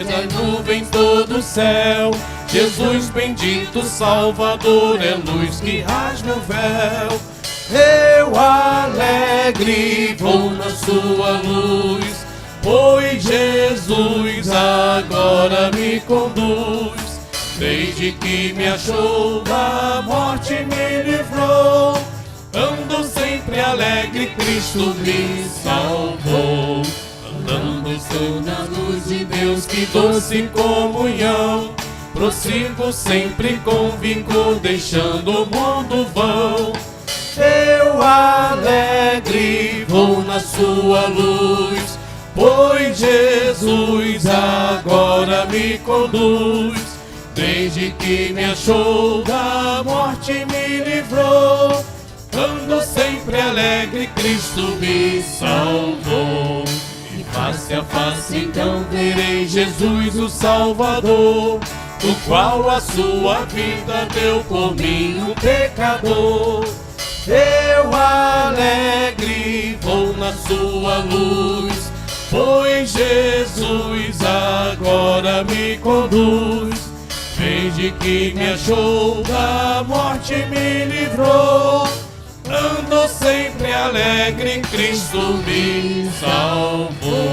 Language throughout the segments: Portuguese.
Na nuvem todo o céu, Jesus bendito, Salvador, é luz que rasga o véu. Eu alegre vou na sua luz, pois Jesus agora me conduz. Desde que me achou, da morte me livrou, ando sempre alegre, Cristo me salvou. Andando sou na luz de Deus, que doce comunhão, prossigo sempre com vinco, deixando o mundo vão. Eu alegre vou na sua luz, pois Jesus agora me conduz. Desde que me achou, da morte me livrou, ando sempre alegre, Cristo me salvou. E face a face então verei Jesus o Salvador, o qual a sua vida deu por mim, um pecador. Eu alegre vou na sua luz, pois Jesus agora me conduz. Desde que me achou, da morte me livrou, ando sempre alegre, Cristo me salvou.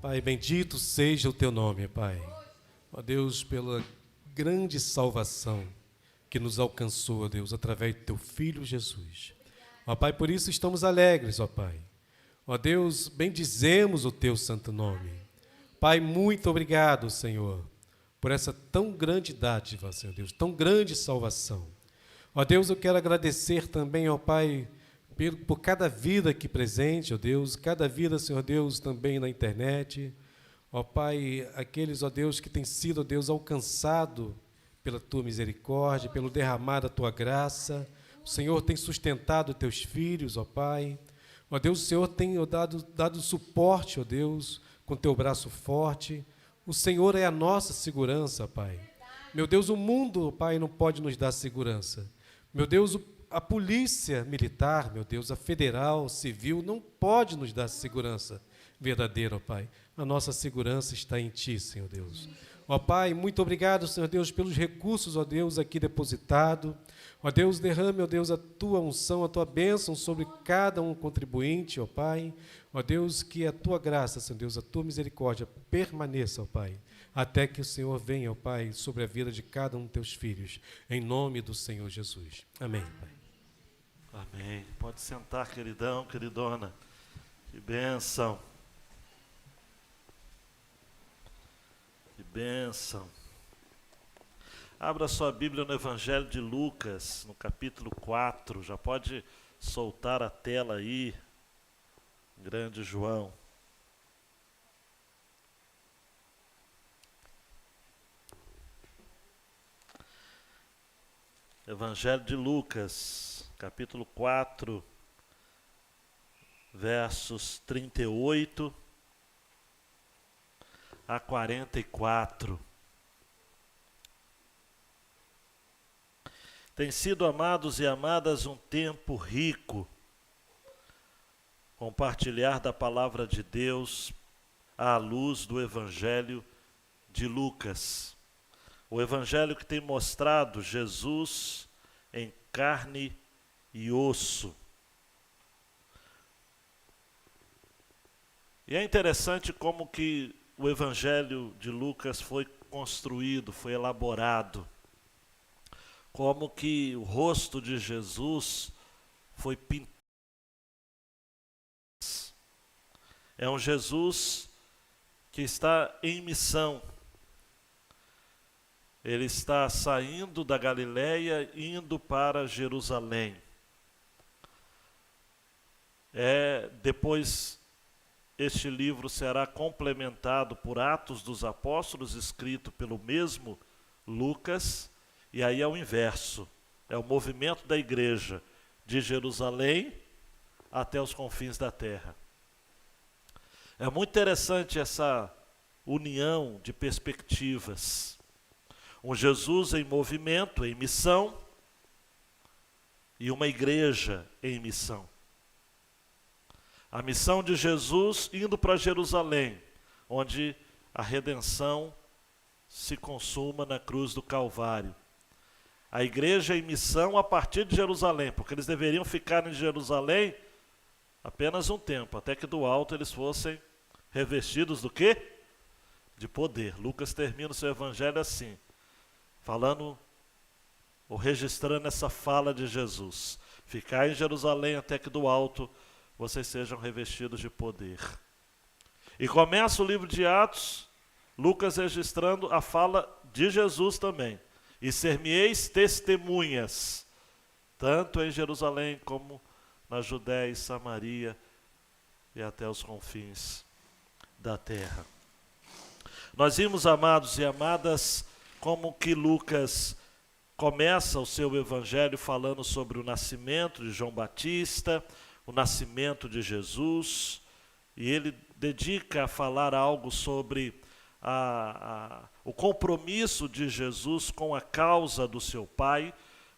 Pai, bendito seja o teu nome, Pai. Ó Deus, pela grande salvação que nos alcançou, ó Deus, através do teu Filho Jesus. Ó Pai, por isso estamos alegres, ó Pai. Ó Deus, bendizemos o teu santo nome. Pai, muito obrigado, Senhor, por essa tão grande dádiva, Senhor Deus, tão grande salvação. Ó Deus, eu quero agradecer também, ó Pai, por cada vida aqui presente, ó Deus, cada vida, Senhor Deus, também na internet. Ó Pai, aqueles, ó Deus, que têm sido, ó Deus, alcançado pela tua misericórdia, pelo derramar da tua graça. O Senhor tem sustentado teus filhos, ó Pai. Ó Deus, o Senhor tem dado suporte, ó Deus, com teu braço forte. O Senhor é a nossa segurança, Pai. Meu Deus, o mundo, Pai, não pode nos dar segurança. Meu Deus, a polícia militar, meu Deus, a federal, civil, não pode nos dar segurança verdadeira, ó Pai. A nossa segurança está em Ti, Senhor Deus. Ó Pai, muito obrigado, Senhor Deus, pelos recursos, ó Deus, aqui depositado. Ó Deus, derrame, ó Deus, a tua unção, a tua bênção sobre cada um contribuinte, ó Pai. Ó Deus, que a tua graça, Senhor Deus, a tua misericórdia permaneça, ó Pai, até que o Senhor venha, ó Pai, sobre a vida de cada um dos teus filhos, em nome do Senhor Jesus. Amém, Pai. Amém. Pode sentar, queridão, queridona. Que bênção. Que bênção. Abra sua Bíblia no Evangelho de Lucas, no capítulo 4. Já pode soltar a tela aí, grande João. Evangelho de Lucas, capítulo 4, versos 38 a 44. Tem sido, amados e amadas, um tempo rico compartilhar da palavra de Deus à luz do Evangelho de Lucas. O Evangelho que tem mostrado Jesus em carne e osso. E é interessante como que o Evangelho de Lucas foi construído, foi elaborado. Como que o rosto de Jesus foi pintado. É um Jesus que está em missão. Ele está saindo da Galileia, indo para Jerusalém. Depois, este livro será complementado por Atos dos Apóstolos, escrito pelo mesmo Lucas. E aí é o inverso, é o movimento da igreja de Jerusalém até os confins da terra. É muito interessante essa união de perspectivas. Um Jesus em movimento, em missão, e uma igreja em missão. A missão de Jesus indo para Jerusalém, onde a redenção se consuma na cruz do Calvário. A igreja em missão a partir de Jerusalém, porque eles deveriam ficar em Jerusalém apenas um tempo, até que do alto eles fossem revestidos do quê? De poder. Lucas termina o seu evangelho assim, falando ou registrando essa fala de Jesus. Ficar em Jerusalém até que do alto vocês sejam revestidos de poder. E começa o livro de Atos, Lucas registrando a fala de Jesus também. E ser-me-eis testemunhas, tanto em Jerusalém como na Judéia e Samaria e até os confins da terra. Nós vimos, amados e amadas, como que Lucas começa o seu evangelho falando sobre o nascimento de João Batista, o nascimento de Jesus, e ele dedica a falar algo sobre o compromisso de Jesus com a causa do seu pai.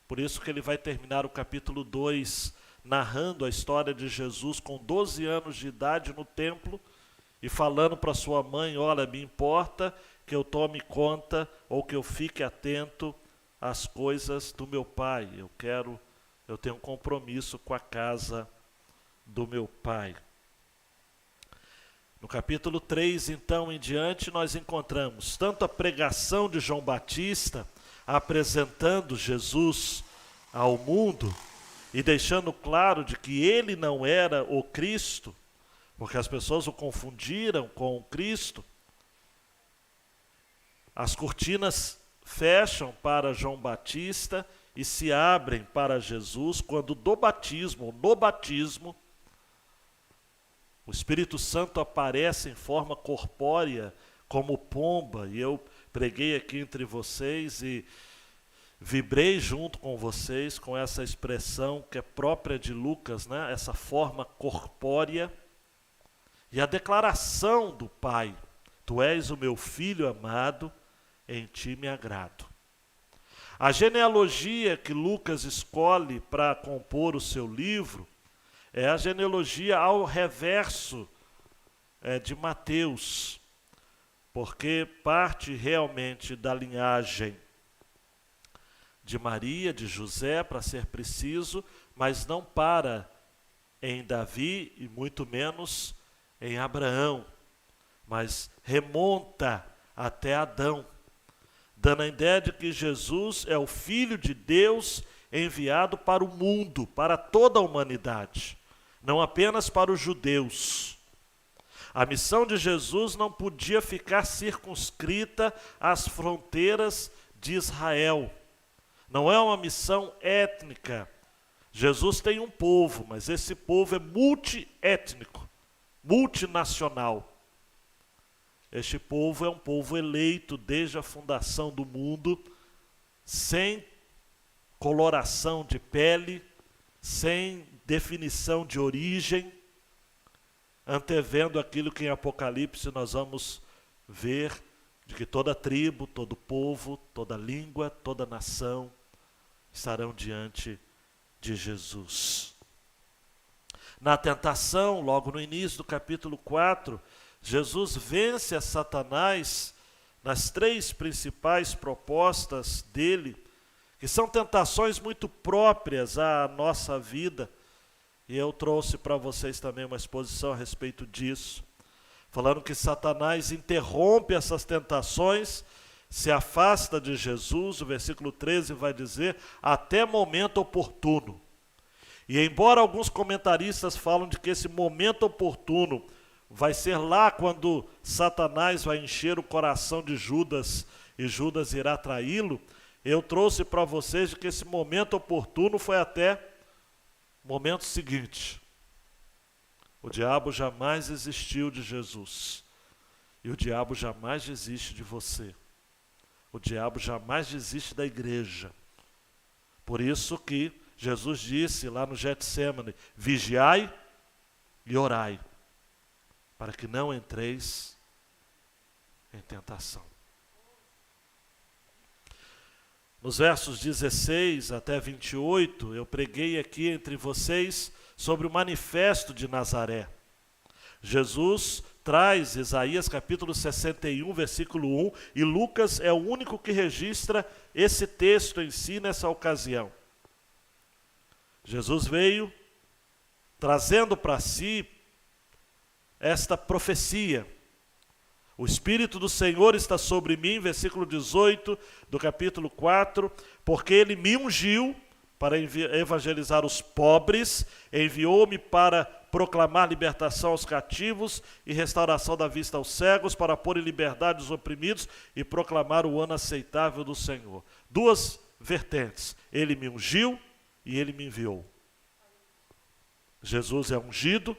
Por isso que ele vai terminar o capítulo 2 narrando a história de Jesus com 12 anos de idade no templo e falando para sua mãe: olha, me importa que eu tome conta ou que eu fique atento às coisas do meu pai. Eu tenho um compromisso com a casa do meu pai. No capítulo 3, então, em diante, nós encontramos tanto a pregação de João Batista, apresentando Jesus ao mundo e deixando claro de que ele não era o Cristo, porque as pessoas o confundiram com o Cristo. As cortinas fecham para João Batista e se abrem para Jesus quando no batismo, o Espírito Santo aparece em forma corpórea como pomba, e eu preguei aqui entre vocês e vibrei junto com vocês com essa expressão que é própria de Lucas, né? Essa forma corpórea. E a declaração do Pai: tu és o meu filho amado, em ti me agrado. A genealogia que Lucas escolhe para compor o seu livro é a genealogia ao reverso de Mateus, porque parte realmente da linhagem de Maria, de José, para ser preciso, mas não para em Davi e muito menos em Abraão, mas remonta até Adão, dando a ideia de que Jesus é o Filho de Deus enviado para o mundo, para toda a humanidade, não apenas para os judeus. A missão de Jesus não podia ficar circunscrita às fronteiras de Israel. Não é uma missão étnica. Jesus tem um povo, mas esse povo é multiétnico, multinacional. Este povo é um povo eleito desde a fundação do mundo, sem coloração de pele, sem definição de origem, antevendo aquilo que em Apocalipse nós vamos ver, de que toda tribo, todo povo, toda língua, toda nação estarão diante de Jesus. Na tentação, logo no início do capítulo 4, Jesus vence a Satanás nas 3 principais propostas dele, que são tentações muito próprias à nossa vida. E eu trouxe para vocês também uma exposição a respeito disso, falando que Satanás interrompe essas tentações, se afasta de Jesus. O versículo 13 vai dizer, até momento oportuno. E embora alguns comentaristas falam de que esse momento oportuno vai ser lá quando Satanás vai encher o coração de Judas e Judas irá traí-lo, eu trouxe para vocês de que esse momento oportuno foi até o momento seguinte. O diabo jamais desistiu de Jesus. E o diabo jamais desiste de você. O diabo jamais desiste da igreja. Por isso que Jesus disse lá no Getsêmani, vigiai e orai, para que não entreis em tentação. Nos versos 16 até 28, eu preguei aqui entre vocês sobre o manifesto de Nazaré. Jesus traz Isaías capítulo 61, versículo 1, e Lucas é o único que registra esse texto em si nessa ocasião. Jesus veio trazendo para si esta profecia. O Espírito do Senhor está sobre mim, versículo 18 do capítulo 4, porque Ele me ungiu para evangelizar os pobres, enviou-me para proclamar libertação aos cativos e restauração da vista aos cegos, para pôr em liberdade os oprimidos e proclamar o ano aceitável do Senhor. Duas vertentes, Ele me ungiu e Ele me enviou. Jesus é ungido,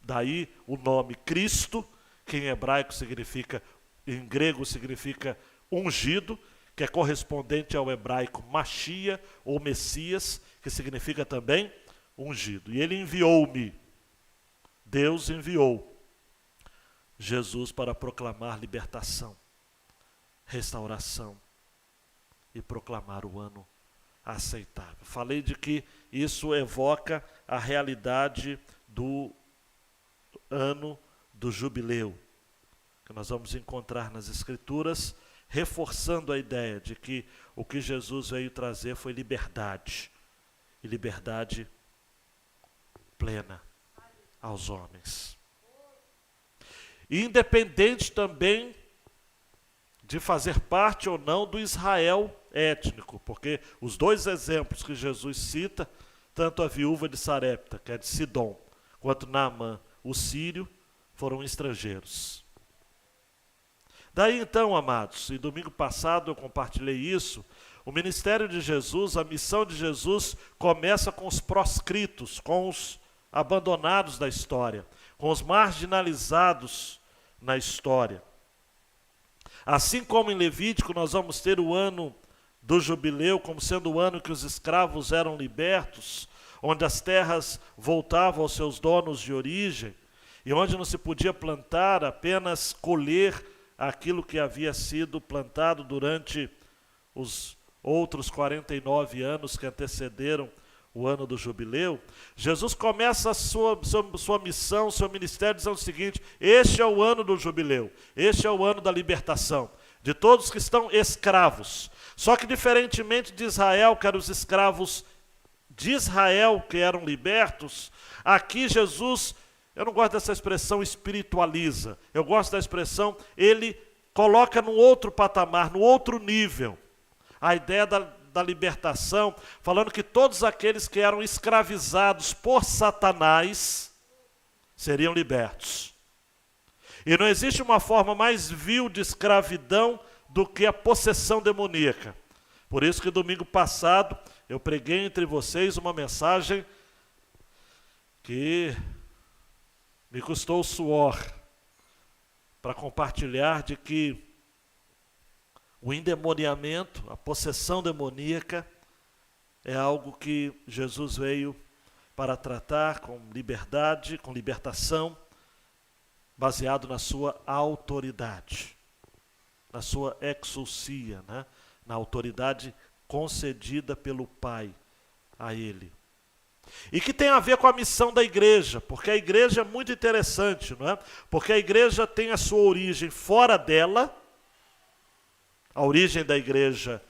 daí o nome Cristo, que em hebraico significa, em grego significa ungido, que é correspondente ao hebraico Machia ou Messias, que significa também ungido. E Ele enviou-me, Deus enviou Jesus para proclamar libertação, restauração e proclamar o ano aceitável. Falei de que isso evoca a realidade do ano do jubileu, que nós vamos encontrar nas Escrituras, reforçando a ideia de que o que Jesus veio trazer foi liberdade, e liberdade plena aos homens. E independente também de fazer parte ou não do Israel étnico, porque os dois exemplos que Jesus cita, tanto a viúva de Sarepta, que é de Sidom, quanto Naamã, o sírio, foram estrangeiros. Daí então, amados, e domingo passado eu compartilhei isso, o ministério de Jesus, a missão de Jesus começa com os proscritos, com os abandonados da história, com os marginalizados na história. Assim como em Levítico nós vamos ter o ano do jubileu como sendo o ano que os escravos eram libertos, onde as terras voltavam aos seus donos de origem, e onde não se podia plantar, apenas colher aquilo que havia sido plantado durante os outros 49 anos que antecederam o ano do jubileu. Jesus começa a sua missão, seu ministério, dizendo o seguinte: este é o ano do jubileu, este é o ano da libertação, de todos que estão escravos. Só que diferentemente de Israel, que eram os escravos de Israel que eram libertos, aqui Jesus, eu não gosto dessa expressão espiritualiza, eu gosto da expressão, ele coloca num outro patamar, num outro nível, a ideia da libertação, falando que todos aqueles que eram escravizados por Satanás seriam libertos. E não existe uma forma mais vil de escravidão do que a possessão demoníaca. Por isso que domingo passado eu preguei entre vocês uma mensagem que me custou suor para compartilhar de que o endemoniamento, a possessão demoníaca, é algo que Jesus veio para tratar com liberdade, com libertação, baseado na sua autoridade, na sua exousia, né? Na autoridade concedida pelo Pai a Ele. E que tem a ver com a missão da igreja, porque a igreja é muito interessante, não é? Porque a igreja tem a sua origem fora dela, a origem da igreja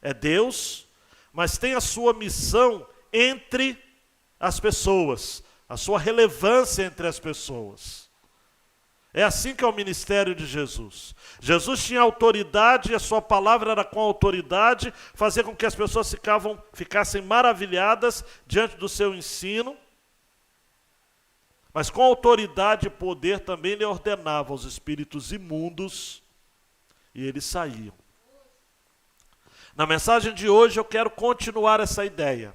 é Deus, mas tem a sua missão entre as pessoas, a sua relevância entre as pessoas. É assim que é o ministério de Jesus. Jesus tinha autoridade e a sua palavra era com autoridade, fazer com que as pessoas ficassem maravilhadas diante do seu ensino, mas com autoridade e poder também ele ordenava aos espíritos imundos e eles saíam. Na mensagem de hoje eu quero continuar essa ideia,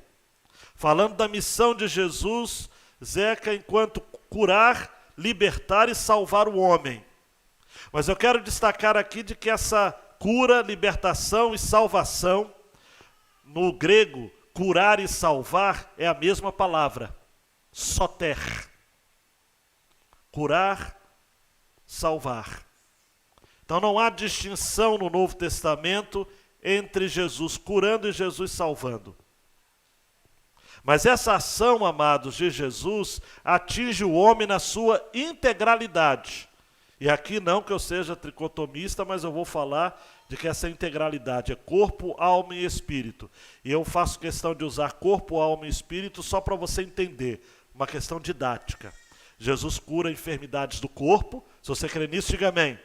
falando da missão de Jesus, Zeca, enquanto curar, libertar e salvar o homem. Mas eu quero destacar aqui de que essa cura, libertação e salvação, no grego, curar e salvar, é a mesma palavra, soter. Curar, salvar. Então não há distinção no Novo Testamento entre Jesus curando e Jesus salvando. Mas essa ação, amados, de Jesus atinge o homem na sua integralidade. E aqui não que eu seja tricotomista, mas eu vou falar de que essa integralidade é corpo, alma e espírito. E eu faço questão de usar corpo, alma e espírito só para você entender, uma questão didática. Jesus cura enfermidades do corpo. Se você crê nisso, diga amém.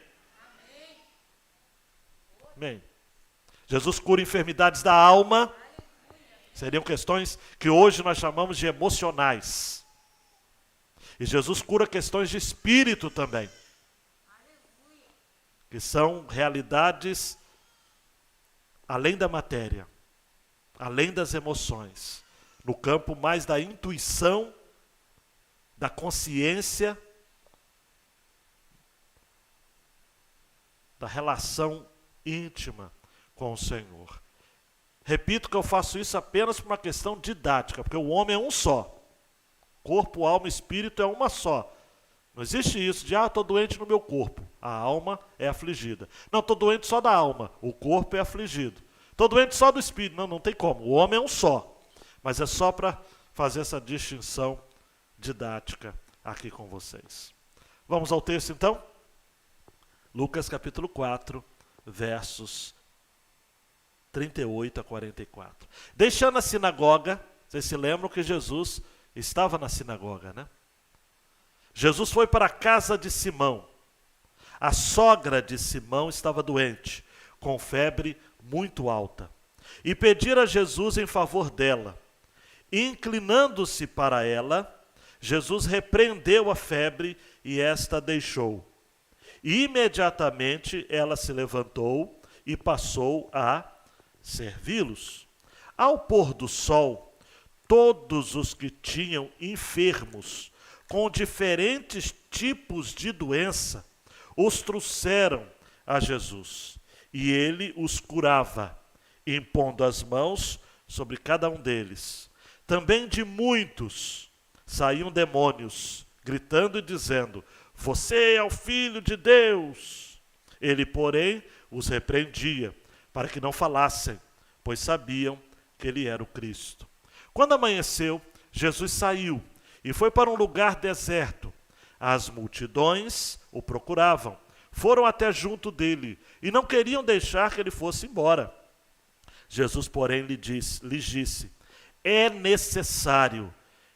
Amém. Jesus cura enfermidades da alma. Seriam questões que hoje nós chamamos de emocionais. E Jesus cura questões de espírito também. Que são realidades além da matéria, além das emoções, no campo mais da intuição, da consciência, da relação íntima com o Senhor. Repito que eu faço isso apenas por uma questão didática, porque o homem é um só. Corpo, alma e espírito é uma só. Não existe isso de, estou doente no meu corpo. A alma é afligida. Não, estou doente só da alma. O corpo é afligido. Estou doente só do espírito. Não, não tem como. O homem é um só. Mas é só para fazer essa distinção didática aqui com vocês. Vamos ao texto então? Lucas capítulo 4, versos 38 a 44. Deixando a sinagoga, vocês se lembram que Jesus estava na sinagoga, né? Jesus foi para a casa de Simão. A sogra de Simão estava doente, com febre muito alta, e pedira a Jesus em favor dela. Inclinando-se para ela, Jesus repreendeu a febre e esta deixou. Imediatamente ela se levantou e passou a servi-los. Ao pôr do sol, todos os que tinham enfermos com diferentes tipos de doença os trouxeram a Jesus, e ele os curava, impondo as mãos sobre cada um deles. Também de muitos saíam demônios, gritando e dizendo: você é o Filho de Deus. Ele, porém, os repreendia, para que não falassem, pois sabiam que ele era o Cristo. Quando amanheceu, Jesus saiu e foi para um lugar deserto. As multidões o procuravam, foram até junto dele e não queriam deixar que ele fosse embora. Jesus, porém, lhes disse: é necessário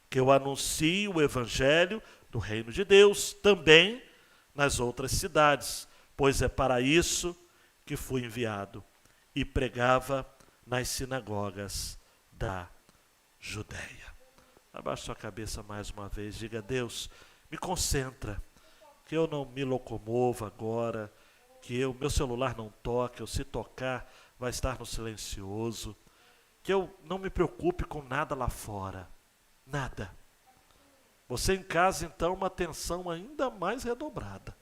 que eu anuncie o evangelho do reino de Deus também nas outras cidades, pois é para isso que fui enviado. E pregava nas sinagogas da Judeia. Abaixe sua cabeça mais uma vez, diga: Deus, me concentra, que eu não me locomova agora, que meu celular não toque, ou se tocar vai estar no silencioso, que eu não me preocupe com nada lá fora, nada. Você em casa, então, uma atenção ainda mais redobrada,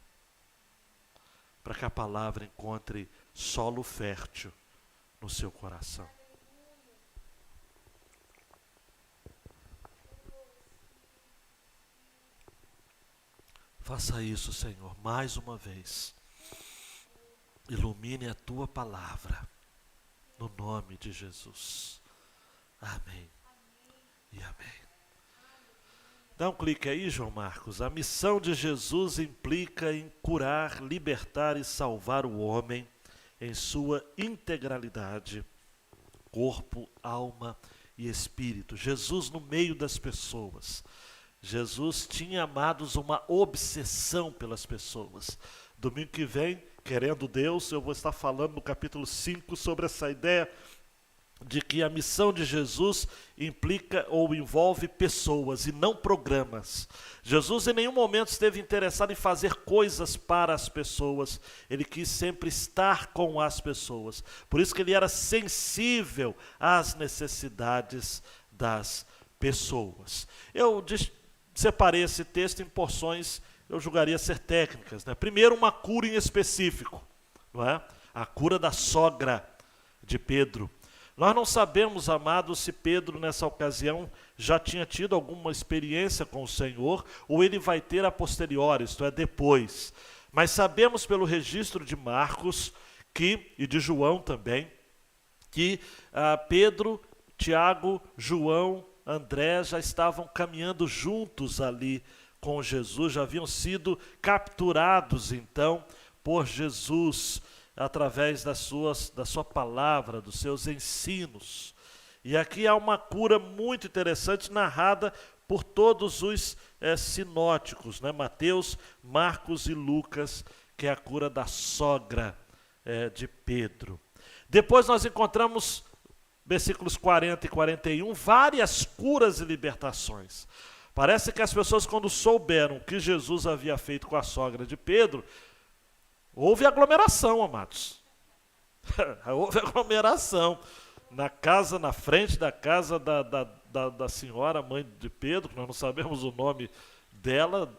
para que a palavra encontre solo fértil no seu coração. Faça isso, Senhor, mais uma vez. Ilumine a tua palavra, no nome de Jesus. Amém e amém. Dá um clique aí, João Marcos. A missão de Jesus implica em curar, libertar e salvar o homem em sua integralidade, corpo, alma e espírito. Jesus no meio das pessoas. Jesus tinha, amados, uma obsessão pelas pessoas. Domingo que vem, querendo Deus, eu vou estar falando no capítulo 5 sobre essa ideia de que a missão de Jesus implica ou envolve pessoas e não programas. Jesus em nenhum momento esteve interessado em fazer coisas para as pessoas. Ele quis sempre estar com as pessoas. Por isso que ele era sensível às necessidades das pessoas. Eu separei esse texto em porções, eu julgaria ser técnicas, né? Primeiro, uma cura em específico, não é? A cura da sogra de Pedro. Nós não sabemos, amados, se Pedro nessa ocasião já tinha tido alguma experiência com o Senhor ou ele vai ter a posteriori, isto é, depois. Mas sabemos pelo registro de Marcos e de João também, que Pedro, Tiago, João André já estavam caminhando juntos ali com Jesus, já haviam sido capturados então por Jesus através da sua palavra, dos seus ensinos. E aqui há uma cura muito interessante narrada por todos os sinóticos, né? Mateus, Marcos e Lucas, que é a cura da sogra de Pedro. Depois nós encontramos, versículos 40 e 41, várias curas e libertações. Parece que as pessoas, quando souberam o que Jesus havia feito com a sogra de Pedro, houve aglomeração, amados. Houve aglomeração. Na frente da casa da senhora, mãe de Pedro, que nós não sabemos o nome dela,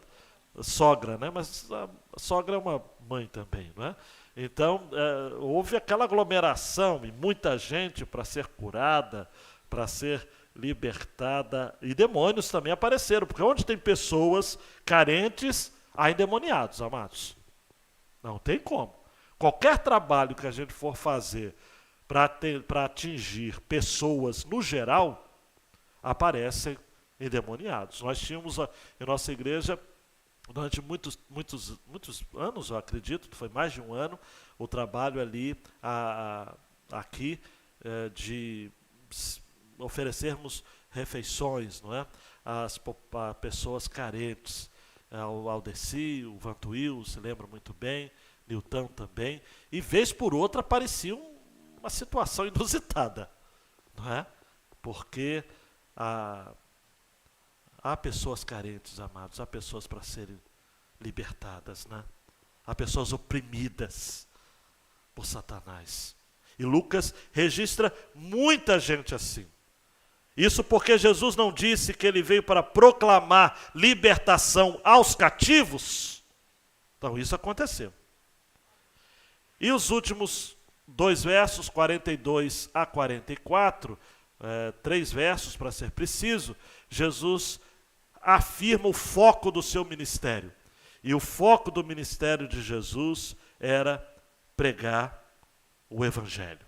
sogra, né? Mas a sogra é uma mãe também, não é? Então, houve aquela aglomeração e muita gente para ser curada, para ser libertada, e demônios também apareceram, porque onde tem pessoas carentes, há endemoniados, amados. Não tem como. Qualquer trabalho que a gente for fazer para atingir pessoas no geral, aparecem endemoniados. Nós tínhamos em nossa igreja, durante muitos anos, eu acredito, foi mais de um ano, o trabalho ali, aqui, de oferecermos refeições, não é? A pessoas carentes. O Aldeci, o Vantuil, se lembra muito bem, Nilton também, e vez por outra aparecia uma situação inusitada, não é? Porque há pessoas carentes, amados, há pessoas para serem libertadas, né? Há pessoas oprimidas por Satanás. E Lucas registra muita gente assim. Isso porque Jesus não disse que ele veio para proclamar libertação aos cativos. Então isso aconteceu. E os últimos 2 versos, 42 a 44, 3 versos para ser preciso, Jesus afirma o foco do seu ministério. E o foco do ministério de Jesus era pregar o Evangelho.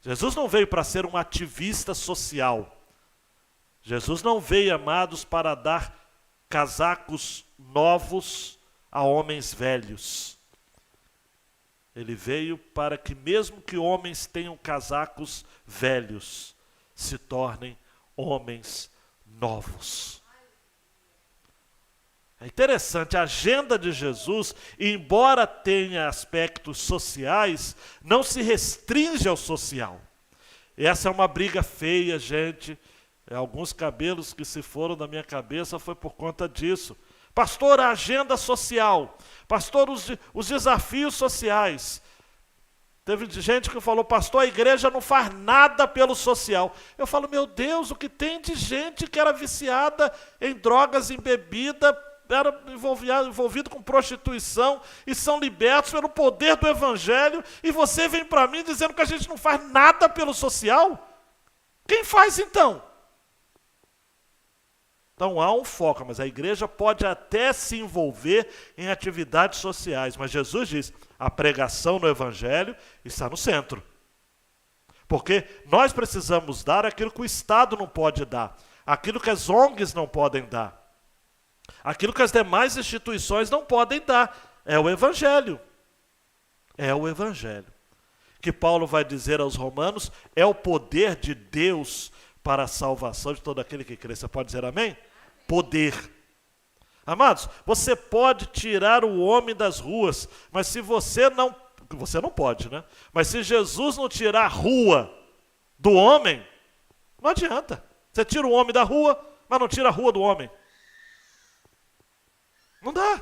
Jesus não veio para ser um ativista social. Jesus não veio, amados, para dar casacos novos a homens velhos. Ele veio para que mesmo que homens tenham casacos velhos, se tornem homens novos. É interessante, a agenda de Jesus, embora tenha aspectos sociais, não se restringe ao social. Essa é uma briga feia, gente. Alguns cabelos que se foram da minha cabeça foi por conta disso. Pastor, a agenda social. Pastor, os desafios sociais. Teve gente que falou, pastor, a igreja não faz nada pelo social. Eu falo, meu Deus, o que tem de gente que era viciada em drogas, em bebida, era envolvido com prostituição e são libertos pelo poder do Evangelho, e você vem para mim dizendo que a gente não faz nada pelo social? Quem faz então? Então há um foco, mas a igreja pode até se envolver em atividades sociais, mas Jesus diz, a pregação no Evangelho está no centro. Porque nós precisamos dar aquilo que o Estado não pode dar, aquilo que as ONGs não podem dar, aquilo que as demais instituições não podem dar, é o Evangelho. É o Evangelho. Que Paulo vai dizer aos romanos, é o poder de Deus para a salvação de todo aquele que crê. Você pode dizer amém? Poder. Amados, você pode tirar o homem das ruas, mas se você não pode, né? Mas se Jesus não tirar a rua do homem, não adianta. Você tira o homem da rua, mas não tira a rua do homem. Não dá.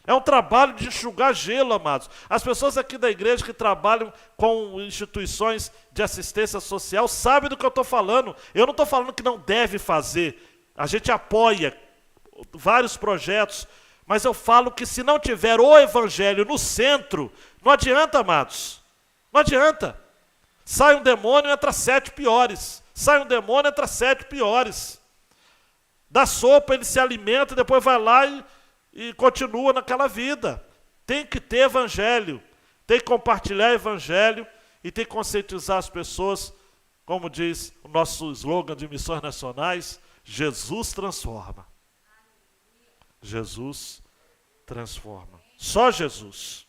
É um trabalho de enxugar gelo, amados. As pessoas aqui da igreja que trabalham com instituições de assistência social sabem do que eu estou falando. Eu não estou falando que não deve fazer. A gente apoia vários projetos, mas eu falo que se não tiver o Evangelho no centro, não adianta, amados. Não adianta. Sai um demônio, entra 7 piores. Sai um demônio, entra 7 piores. Da sopa ele se alimenta, depois vai lá e continua naquela vida. Tem que ter Evangelho. Tem que compartilhar Evangelho e tem que conscientizar as pessoas como diz o nosso slogan de Missões Nacionais, Jesus transforma. Jesus transforma. Só Jesus.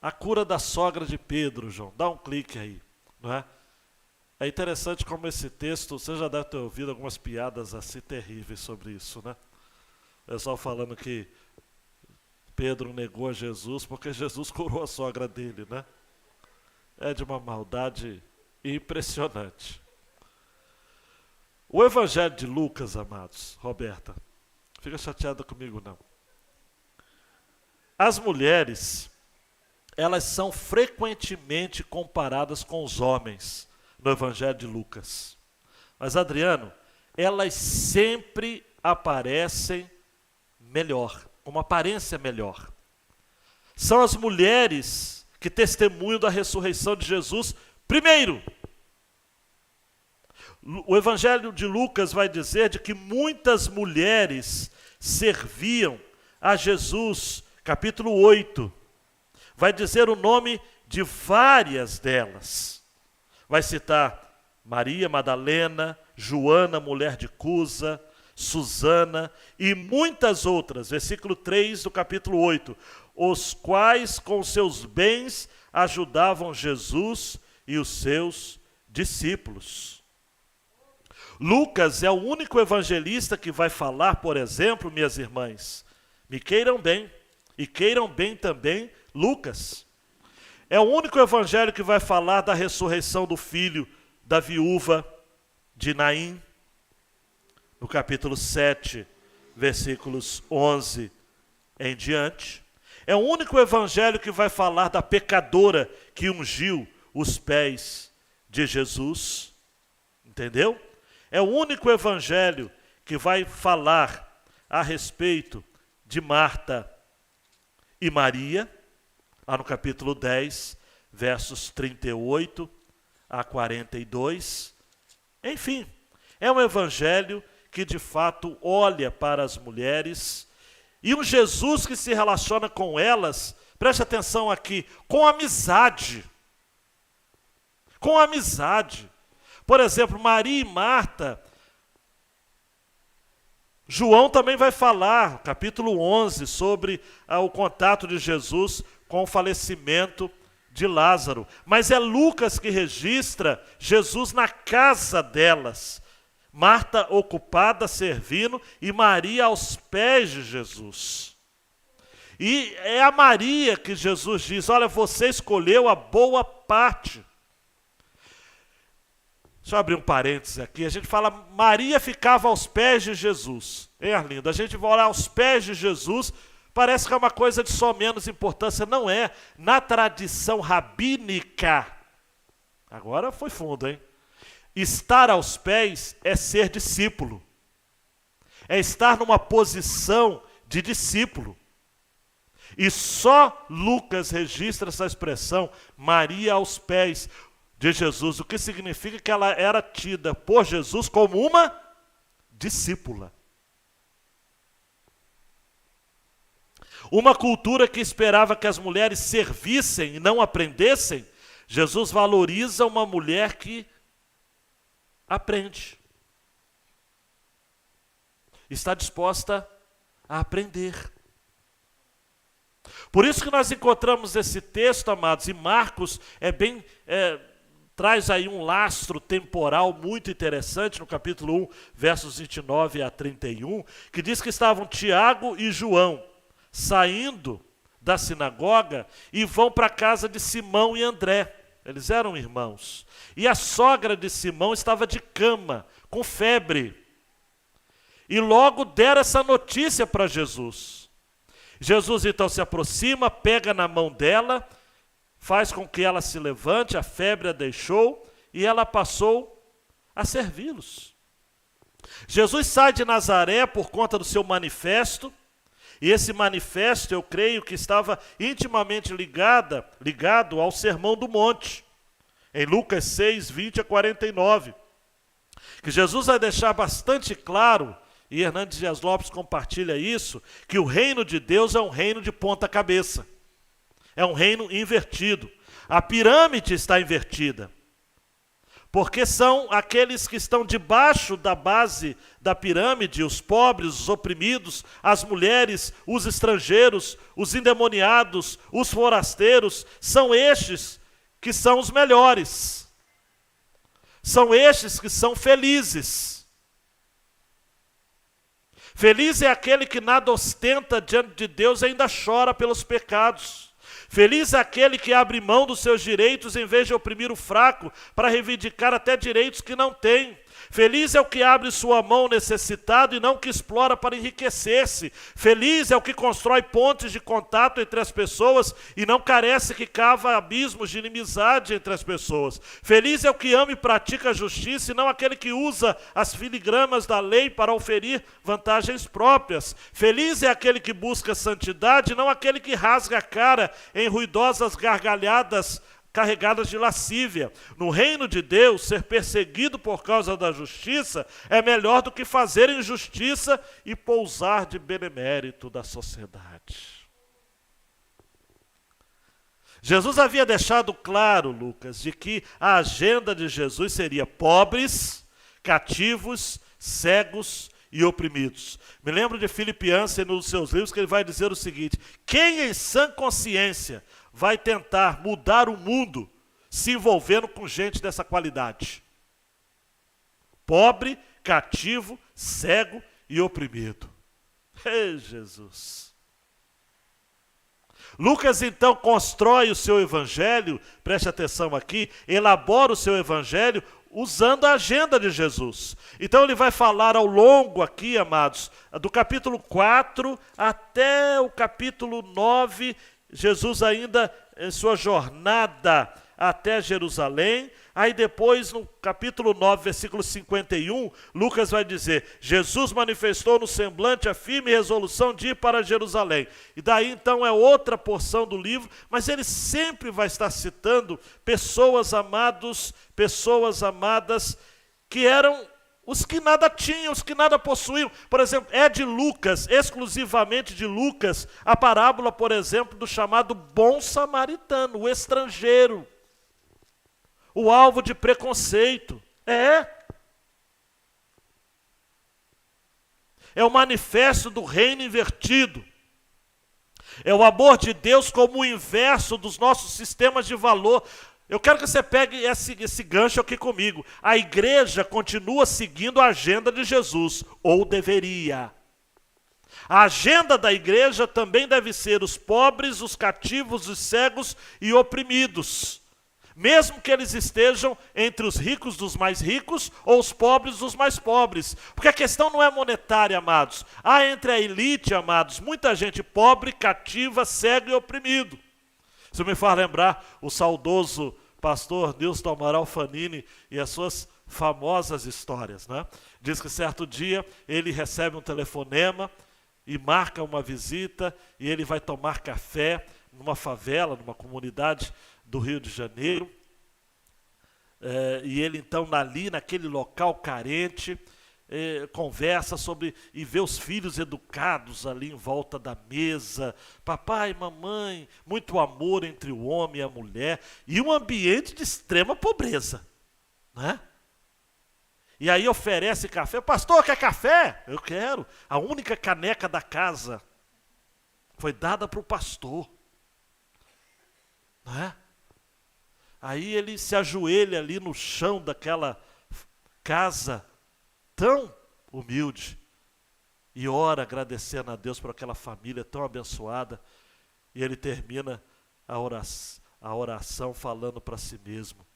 A cura da sogra de Pedro, João. Dá um clique aí, não é? É interessante como esse texto, você já deve ter ouvido algumas piadas assim terríveis sobre isso, né? O pessoal falando que Pedro negou a Jesus porque Jesus curou a sogra dele, né? É de uma maldade impressionante. O Evangelho de Lucas, amados, Roberta, fica chateada comigo não. As mulheres, elas são frequentemente comparadas com os homens no Evangelho de Lucas. Mas, Adriano, elas sempre aparecem melhor, com uma aparência melhor. São as mulheres que testemunham da ressurreição de Jesus primeiro. O Evangelho de Lucas vai dizer de que muitas mulheres serviam a Jesus, capítulo 8. Vai dizer o nome de várias delas. Vai citar Maria Madalena, Joana, mulher de Cusa, Susana e muitas outras. Versículo 3 do capítulo 8. Os quais com seus bens ajudavam Jesus e os seus discípulos. Lucas é o único evangelista que vai falar, por exemplo, minhas irmãs, me queiram bem, e queiram bem também Lucas. É o único evangelho que vai falar da ressurreição do filho da viúva de Naim, no capítulo 7, versículos 11 em diante. É o único evangelho que vai falar da pecadora que ungiu os pés de Jesus. Entendeu? É o único evangelho que vai falar a respeito de Marta e Maria, lá no capítulo 10, versos 38 a 42. Enfim, é um evangelho que de fato olha para as mulheres e um Jesus que se relaciona com elas, preste atenção aqui, com amizade. Com amizade. Por exemplo, Maria e Marta, João também vai falar, capítulo 11, sobre o contato de Jesus com o falecimento de Lázaro. Mas é Lucas que registra Jesus na casa delas. Marta ocupada, servindo, e Maria aos pés de Jesus. E é a Maria que Jesus diz, olha, você escolheu a boa parte. Deixa eu abrir um parênteses aqui. A gente fala, Maria ficava aos pés de Jesus. Hein, Arlindo? A gente vai olhar aos pés de Jesus, parece que é uma coisa de só menos importância. Não é. Na tradição rabínica, agora foi fundo, hein? Estar aos pés é ser discípulo. É estar numa posição de discípulo. E só Lucas registra essa expressão, Maria aos pés de Jesus, o que significa que ela era tida por Jesus como uma discípula. Uma cultura que esperava que as mulheres servissem e não aprendessem, Jesus valoriza uma mulher que aprende. Está disposta a aprender. Por isso que nós encontramos esse texto, amados, e Marcos traz aí um lastro temporal muito interessante, no capítulo 1, versos 29 a 31, que diz que estavam Tiago e João saindo da sinagoga e vão para a casa de Simão e André. Eles eram irmãos. E a sogra de Simão estava de cama, com febre. E logo deram essa notícia para Jesus. Jesus então se aproxima, pega na mão dela, faz com que ela se levante, a febre a deixou e ela passou a servi-los. Jesus sai de Nazaré por conta do seu manifesto, e esse manifesto eu creio que estava intimamente ligado ao Sermão do Monte, em Lucas 6, 20 a 49, que Jesus vai deixar bastante claro, e Hernandes Dias Lopes compartilha isso, que o reino de Deus é um reino de ponta cabeça. É um reino invertido. A pirâmide está invertida. Porque são aqueles que estão debaixo da base da pirâmide, os pobres, os oprimidos, as mulheres, os estrangeiros, os endemoniados, os forasteiros, são estes que são os melhores. São estes que são felizes. Feliz é aquele que nada ostenta diante de Deus e ainda chora pelos pecados. Feliz é aquele que abre mão dos seus direitos em vez de oprimir o fraco, para reivindicar até direitos que não tem. Feliz é o que abre sua mão ao necessitado e não o que explora para enriquecer-se. Feliz é o que constrói pontes de contato entre as pessoas e não carece que cava abismos de inimizade entre as pessoas. Feliz é o que ama e pratica a justiça e não aquele que usa as filigramas da lei para oferir vantagens próprias. Feliz é aquele que busca santidade e não aquele que rasga a cara em ruidosas gargalhadas carregadas de lascívia. No reino de Deus, ser perseguido por causa da justiça é melhor do que fazer injustiça e pousar de benemérito da sociedade. Jesus havia deixado claro, Lucas, de que a agenda de Jesus seria pobres, cativos, cegos e oprimidos. Me lembro de Philip Yancey nos seus livros que ele vai dizer o seguinte: quem em sã consciência vai tentar mudar o mundo se envolvendo com gente dessa qualidade? Pobre, cativo, cego e oprimido. Ei, Jesus! Lucas então constrói o seu evangelho, preste atenção aqui, elabora o seu evangelho usando a agenda de Jesus. Então ele vai falar ao longo aqui, amados, do capítulo 4 até o capítulo 9, Jesus ainda em sua jornada até Jerusalém. Aí depois, no capítulo 9, versículo 51, Lucas vai dizer: Jesus manifestou no semblante a firme resolução de ir para Jerusalém. E daí então é outra porção do livro, mas ele sempre vai estar citando pessoas amadas, que eram os que nada tinham, os que nada possuíam. Por exemplo, é de Lucas, exclusivamente de Lucas, a parábola, por exemplo, do chamado bom samaritano, o estrangeiro, o alvo de preconceito. É o manifesto do reino invertido. É o amor de Deus como o inverso dos nossos sistemas de valor. Eu quero que você pegue esse gancho aqui comigo. A igreja continua seguindo a agenda de Jesus, ou deveria. A agenda da igreja também deve ser os pobres, os cativos, os cegos e oprimidos. Mesmo que eles estejam entre os ricos dos mais ricos ou os pobres dos mais pobres. Porque a questão não é monetária, amados. Há entre a elite, amados, muita gente pobre, cativa, cego e oprimido. Isso me faz lembrar o saudoso pastor Nilson Amaral Fanini e as suas famosas histórias, né? Diz que certo dia ele recebe um telefonema e marca uma visita e ele vai tomar café numa favela, numa comunidade do Rio de Janeiro. E ele então ali naquele local carente, conversa sobre e vê os filhos educados ali em volta da mesa, papai, mamãe, muito amor entre o homem e a mulher, e um ambiente de extrema pobreza, né? E aí oferece café. Pastor, quer café? Eu quero. A única caneca da casa foi dada para o pastor, né? Aí ele se ajoelha ali no chão daquela casa tão humilde e ora agradecendo a Deus por aquela família tão abençoada. E ele termina a oração falando para si mesmo: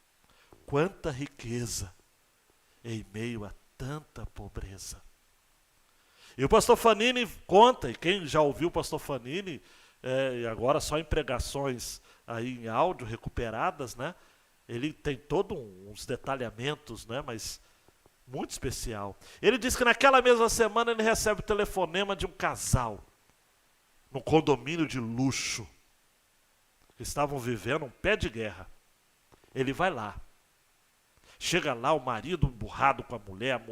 quanta riqueza em meio a tanta pobreza. E o pastor Fanini conta, e quem já ouviu o pastor Fanini, e agora só em pregações aí em áudio recuperadas, né? Ele tem todos uns detalhamentos, né? Mas muito especial. Ele diz que naquela mesma semana ele recebe o telefonema de um casal num condomínio de luxo, que estavam vivendo um pé de guerra. Ele vai lá, Chega lá o marido emburrado com a mulher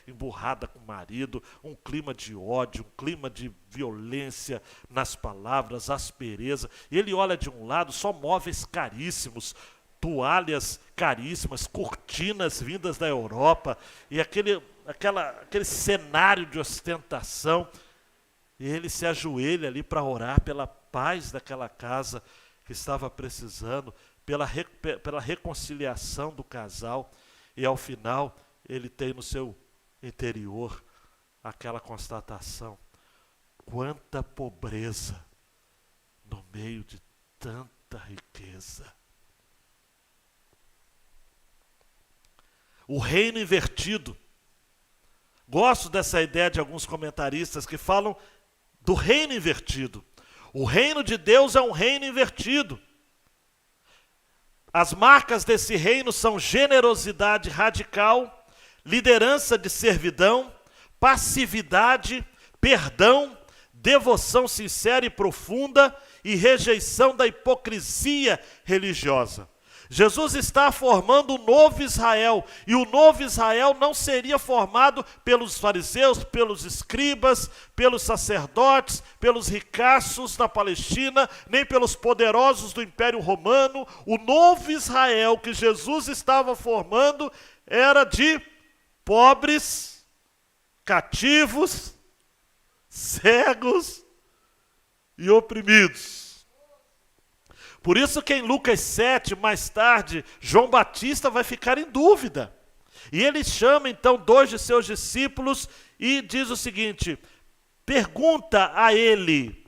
emburrada com o marido, um clima de ódio, um clima de violência nas palavras, aspereza. E ele olha de um lado, só móveis caríssimos, toalhas caríssimas, cortinas vindas da Europa, e aquele cenário de ostentação. E ele se ajoelha ali para orar pela paz daquela casa que estava precisando, pela reconciliação do casal. E ao final, ele tem no seu interior aquela constatação: quanta pobreza no meio de tanta riqueza. O reino invertido. Gosto dessa ideia de alguns comentaristas que falam do reino invertido. O reino de Deus é um reino invertido. As marcas desse reino são generosidade radical, liderança de servidão, passividade, perdão, devoção sincera e profunda e rejeição da hipocrisia religiosa. Jesus está formando um novo Israel, e o novo Israel não seria formado pelos fariseus, pelos escribas, pelos sacerdotes, pelos ricaços da Palestina, nem pelos poderosos do Império Romano. O novo Israel que Jesus estava formando era de pobres, cativos, cegos e oprimidos. Por isso que em Lucas 7, mais tarde, João Batista vai ficar em dúvida. E ele chama então 2 de seus discípulos e diz o seguinte: pergunta a ele,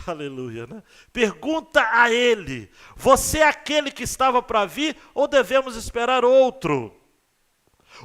aleluia, né? Pergunta a ele: você é aquele que estava para vir ou devemos esperar outro?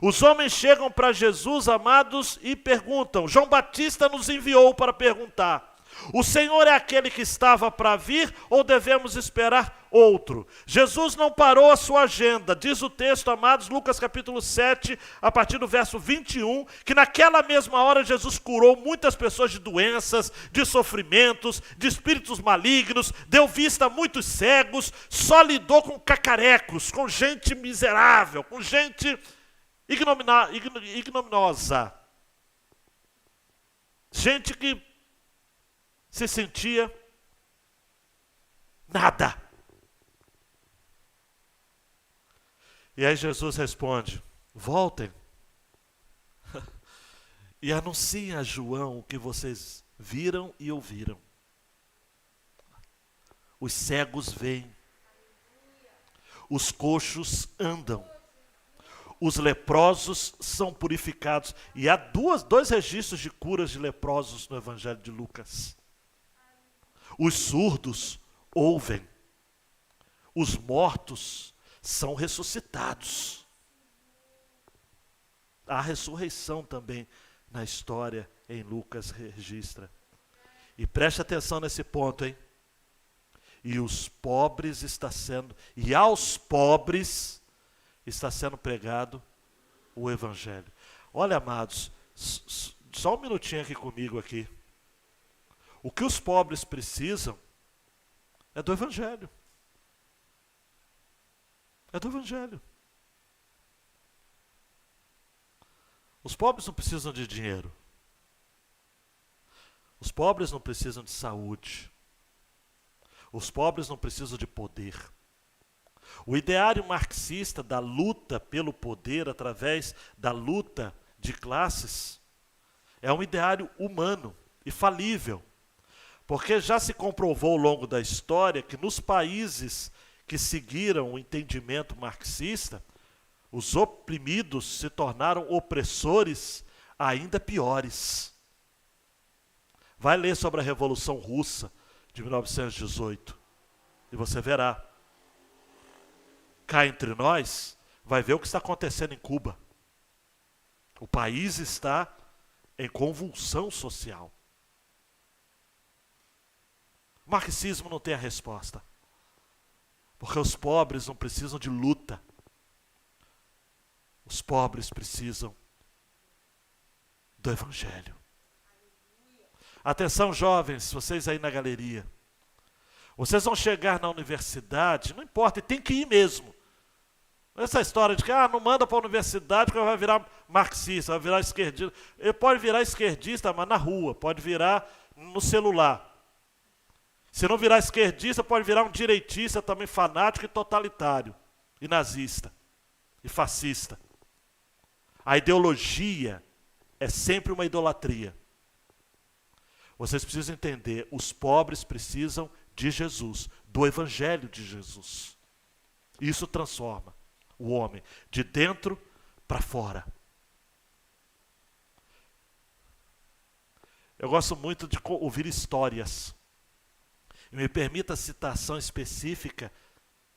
Os homens chegam para Jesus, amados, e perguntam. João Batista nos enviou para perguntar: o Senhor é aquele que estava para vir ou devemos esperar outro? Jesus não parou a sua agenda. Diz o texto, amados, Lucas capítulo 7, a partir do verso 21, que naquela mesma hora Jesus curou muitas pessoas de doenças, de sofrimentos, de espíritos malignos, deu vista a muitos cegos, só lidou com cacarecos, com gente miserável, com gente ignominiosa. Gente que se sentia nada. E aí Jesus responde: voltem e anunciem a João o que vocês viram e ouviram. Os cegos veem, os coxos andam, os leprosos são purificados. E há dois registros de curas de leprosos no Evangelho de Lucas. Os surdos ouvem, os mortos são ressuscitados. Há ressurreição também na história, em Lucas registra. E preste atenção nesse ponto, hein? E aos pobres está sendo pregado o Evangelho. Olha, amados, só um minutinho aqui comigo aqui. O que os pobres precisam é do Evangelho. É do Evangelho. Os pobres não precisam de dinheiro. Os pobres não precisam de saúde. Os pobres não precisam de poder. O ideário marxista da luta pelo poder através da luta de classes é um ideário humano e falível. Porque já se comprovou ao longo da história que nos países que seguiram o entendimento marxista, os oprimidos se tornaram opressores ainda piores. Vai ler sobre a Revolução Russa de 1918 e você verá. Cá entre nós, vai ver o que está acontecendo em Cuba. O país está em convulsão social. O marxismo não tem a resposta. Porque os pobres não precisam de luta. Os pobres precisam do Evangelho. Atenção, jovens, vocês aí na galeria. Vocês vão chegar na universidade, não importa, e tem que ir mesmo. Essa história de que não manda para a universidade porque vai virar marxista, vai virar esquerdista. Ele pode virar esquerdista, mas na rua, pode virar no celular. Se não virar esquerdista, pode virar um direitista também fanático e totalitário, e nazista, e fascista. A ideologia é sempre uma idolatria. Vocês precisam entender, os pobres precisam de Jesus, do Evangelho de Jesus. Isso transforma o homem de dentro para fora. Eu gosto muito de ouvir histórias. E me permita a citação específica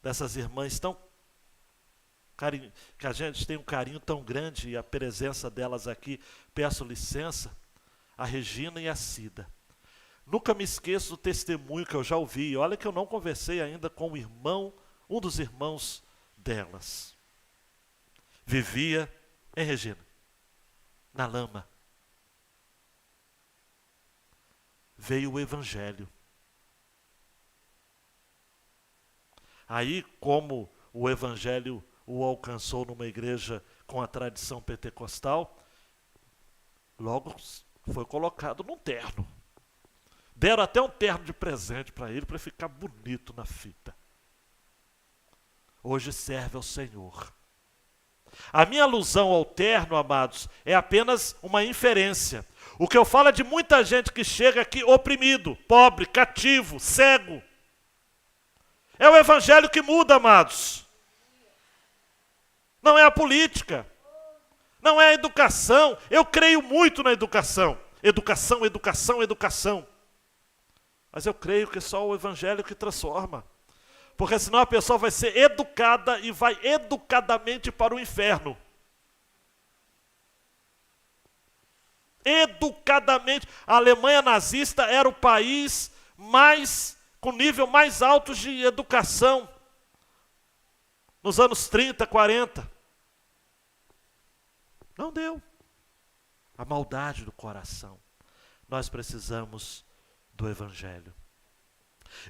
dessas irmãs tão que a gente tem um carinho tão grande, e a presença delas aqui, peço licença, a Regina e a Cida. Nunca me esqueço do testemunho que eu já ouvi. Olha que eu não conversei ainda com o irmão, um dos irmãos delas. Vivia, hein, Regina? Na lama. Veio o Evangelho. Aí, como o Evangelho o alcançou numa igreja com a tradição pentecostal, logo foi colocado num terno. Deram até um terno de presente para ele ficar bonito na fita. Hoje serve ao Senhor. A minha alusão ao terno, amados, é apenas uma inferência. O que eu falo é de muita gente que chega aqui oprimido, pobre, cativo, cego. É o Evangelho que muda, amados. Não é a política. Não é a educação. Eu creio muito na educação. Educação, educação, educação. Mas eu creio que só o Evangelho que transforma. Porque senão a pessoa vai ser educada e vai educadamente para o inferno. Educadamente. A Alemanha nazista era o país com nível mais alto de educação. Nos anos 30, 40. Não deu. A maldade do coração. Nós precisamos do Evangelho.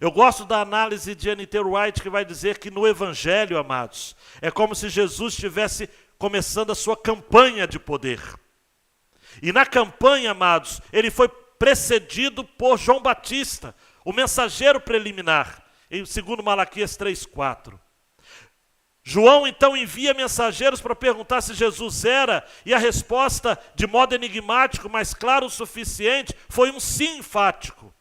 Eu gosto da análise de N.T. Wright, que vai dizer que no Evangelho, amados, é como se Jesus estivesse começando a sua campanha de poder. E na campanha, amados, ele foi precedido por João Batista, o mensageiro preliminar, em 2 Malaquias 3:4. João então envia mensageiros para perguntar se Jesus era, e a resposta, de modo enigmático, mas claro o suficiente, foi um sim enfático.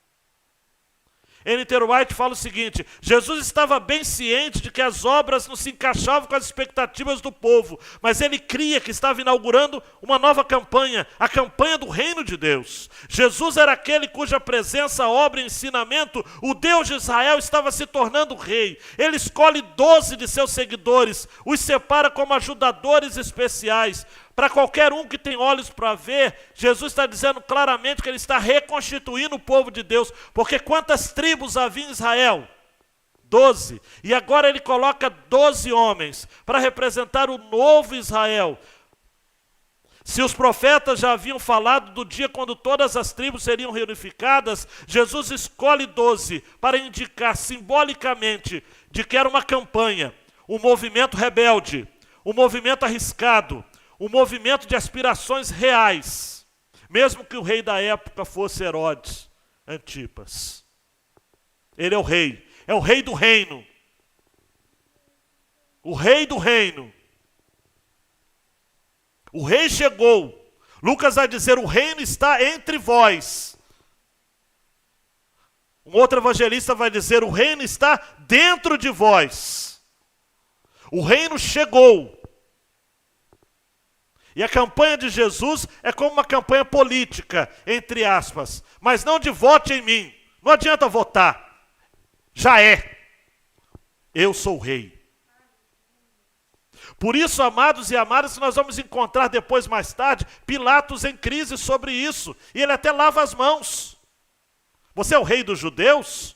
N.T. Wright fala o seguinte: Jesus estava bem ciente de que as obras não se encaixavam com as expectativas do povo, mas ele cria que estava inaugurando uma nova campanha, a campanha do reino de Deus. Jesus era aquele cuja presença, obra e ensinamento, o Deus de Israel estava se tornando rei. Ele escolhe 12 de seus seguidores, os separa como ajudadores especiais. Para qualquer um que tem olhos para ver, Jesus está dizendo claramente que ele está reconstituindo o povo de Deus. Porque quantas tribos havia em Israel? 12. E agora ele coloca 12 homens para representar o novo Israel. Se os profetas já haviam falado do dia quando todas as tribos seriam reunificadas, Jesus escolhe 12 para indicar simbolicamente de que era uma campanha, um movimento rebelde, um movimento arriscado, um movimento de aspirações reais, mesmo que o rei da época fosse Herodes Antipas. Ele é o rei do reino. O rei do reino. O rei chegou. Lucas vai dizer: o reino está entre vós. Um outro evangelista vai dizer: o reino está dentro de vós. O reino chegou. E a campanha de Jesus é como uma campanha política, entre aspas, mas não de vote em mim. Não adianta votar. Já é. Eu sou o rei. Por isso, amados e amadas, nós vamos encontrar depois, mais tarde, Pilatos em crise sobre isso. E ele até lava as mãos. Você é o rei dos judeus?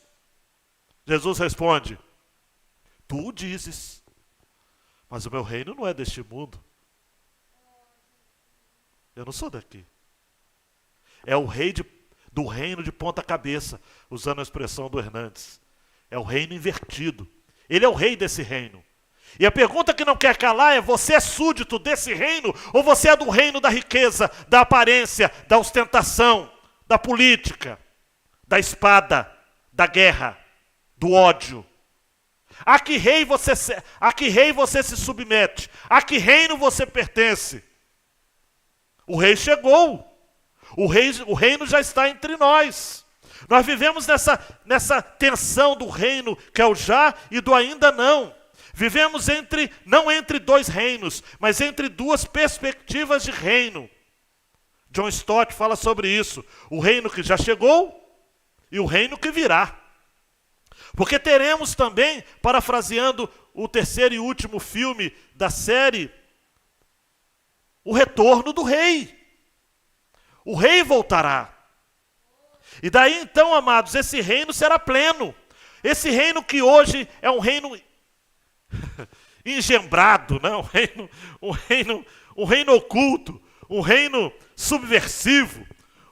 Jesus responde: tu o dizes, mas o meu reino não é deste mundo. Eu não sou daqui. É o rei do reino de ponta cabeça, usando a expressão do Hernandes. É o reino invertido. Ele é o rei desse reino. E a pergunta que não quer calar é: você é súdito desse reino ou você é do reino da riqueza, da aparência, da ostentação, da política, da espada, da guerra, do ódio? A que rei você se submete? A que reino você pertence? O rei chegou. O reino já está entre nós. Nós vivemos nessa tensão do reino, que é o já e do ainda não. Vivemos não entre dois reinos, mas entre duas perspectivas de reino. John Stott fala sobre isso. O reino que já chegou e o reino que virá. Porque teremos também, parafraseando o terceiro e último filme da série, o retorno do rei. O rei voltará. E daí então, amados, esse reino será pleno. Esse reino que hoje é um reino engembrado, né? um reino oculto, um reino subversivo,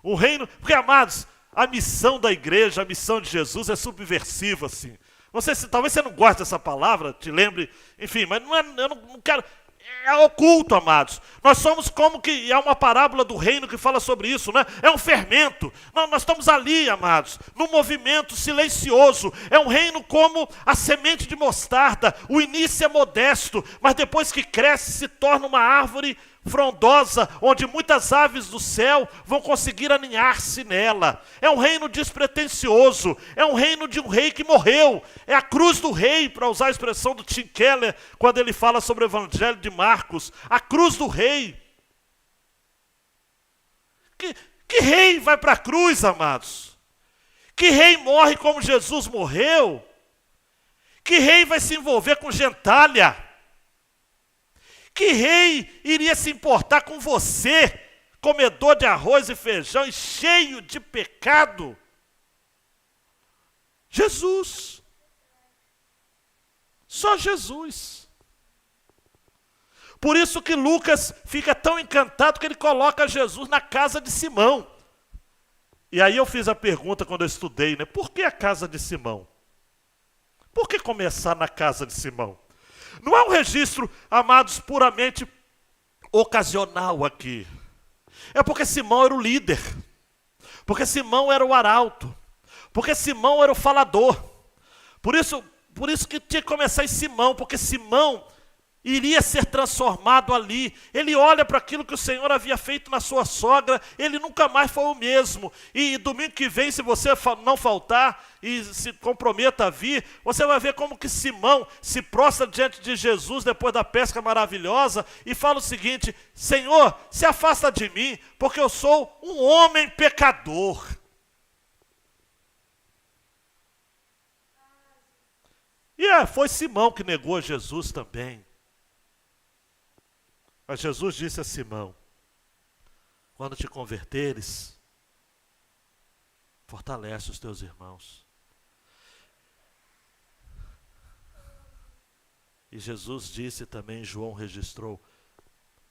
um reino... Porque, amados, a missão da igreja, a missão de Jesus é subversiva, assim. Não sei se talvez você não goste dessa palavra, te lembre, enfim, mas eu não quero... É oculto, amados. Nós somos como que... Há uma parábola do reino que fala sobre isso, né? É um fermento. Nós estamos ali, amados, num movimento silencioso. É um reino como a semente de mostarda. O início é modesto, mas depois que cresce se torna uma árvore frondosa, onde muitas aves do céu vão conseguir aninhar-se nela. É um reino despretensioso, é um reino de um rei que morreu. É a cruz do rei, para usar a expressão do Tim Keller, quando ele fala sobre o Evangelho de Marcos. A cruz do rei. Que rei vai para a cruz, amados? Que rei morre como Jesus morreu? Que rei vai se envolver com gentalha? Que rei iria se importar com você, comedor de arroz e feijão e cheio de pecado? Jesus. Só Jesus. Por isso que Lucas fica tão encantado que ele coloca Jesus na casa de Simão. E aí eu fiz a pergunta quando eu estudei, né? Por que a casa de Simão? Por que começar na casa de Simão? Não é um registro, amados, puramente ocasional aqui. É porque Simão era o líder. Porque Simão era o arauto. Porque Simão era o falador. Por isso que tinha que começar em Simão, porque Simão iria ser transformado ali. Ele olha para aquilo que o Senhor havia feito na sua sogra, ele nunca mais foi o mesmo. E domingo que vem, se você não faltar e se comprometa a vir, você vai ver como que Simão se prostra diante de Jesus depois da pesca maravilhosa e fala o seguinte: Senhor, se afasta de mim, porque eu sou um homem pecador. E foi Simão que negou Jesus também. Mas Jesus disse a Simão: quando te converteres, fortalece os teus irmãos. E Jesus disse também, João registrou: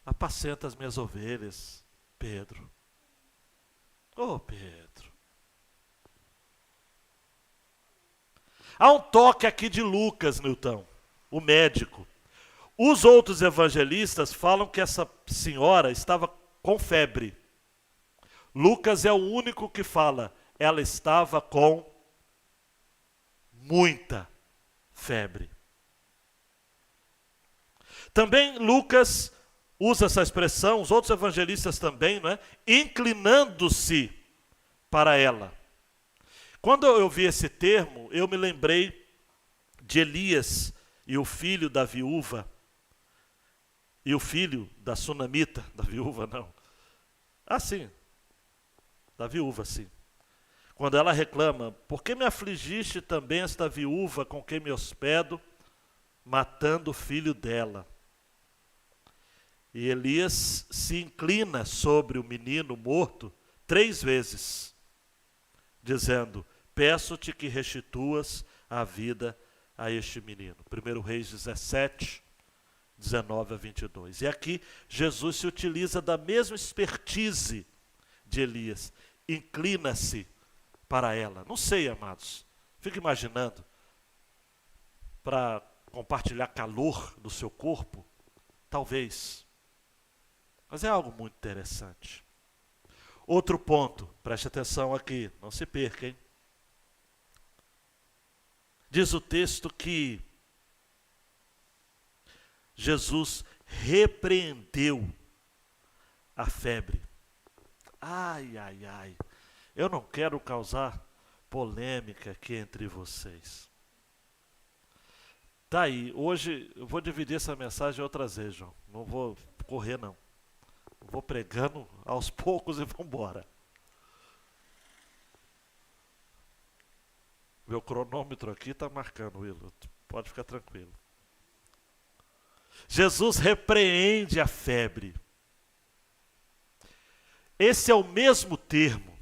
apacenta as minhas ovelhas, Pedro. Oh, Pedro. Há um toque aqui de Lucas, Newton, o médico. Os outros evangelistas falam que essa senhora estava com febre. Lucas é o único que fala, ela estava com muita febre. Também Lucas usa essa expressão, os outros evangelistas também, não é? Inclinando-se para ela. Quando eu vi esse termo, eu me lembrei de Elias e o filho da viúva, e o filho da sunamita, da viúva não. Ah, sim, da viúva, sim. Quando ela reclama: por que me afligiste também esta viúva com quem me hospedo, matando o filho dela? E Elias se inclina sobre o menino morto 3 vezes, dizendo: peço-te que restituas a vida a este menino. 1 Reis 17, 19 a 22. E aqui Jesus se utiliza da mesma expertise de Elias. Inclina-se para ela. Não sei, amados. Fico imaginando, para compartilhar calor do seu corpo? Talvez. Mas é algo muito interessante. Outro ponto, preste atenção aqui, não se perca, hein? Diz o texto que Jesus repreendeu a febre. Ai, ai, ai. Eu não quero causar polêmica aqui entre vocês. Tá aí, hoje eu vou dividir essa mensagem outras vezes, João. Não vou correr, não. Vou pregando aos poucos e vamos embora. Meu cronômetro aqui está marcando, Wilson. Pode ficar tranquilo. Jesus repreende a febre. Esse é o mesmo termo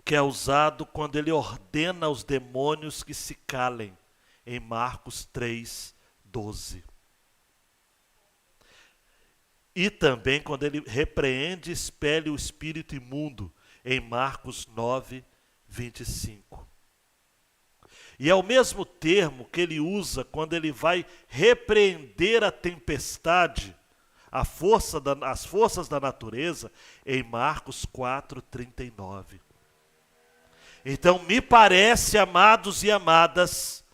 que é usado quando ele ordena aos demônios que se calem, em Marcos 3:12. E também quando ele repreende e expele o espírito imundo, em Marcos 9:25. E é o mesmo termo que ele usa quando ele vai repreender a tempestade, as forças da natureza, em Marcos 4:39. Então, me parece, amados e amadas,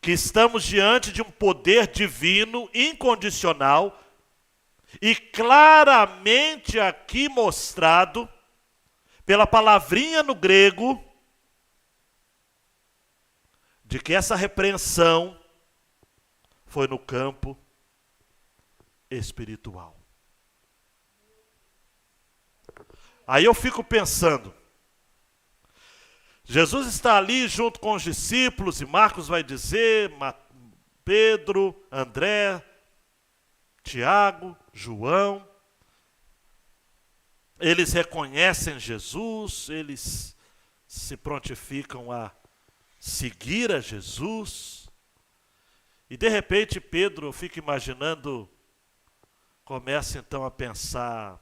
que estamos diante de um poder divino, incondicional, e claramente aqui mostrado, pela palavrinha no grego, de que essa repreensão foi no campo espiritual. Aí eu fico pensando, Jesus está ali junto com os discípulos, e Marcos vai dizer, Pedro, André, Tiago, João, eles reconhecem Jesus, eles se prontificam a seguir a Jesus, e de repente Pedro, eu fico imaginando, começa então a pensar,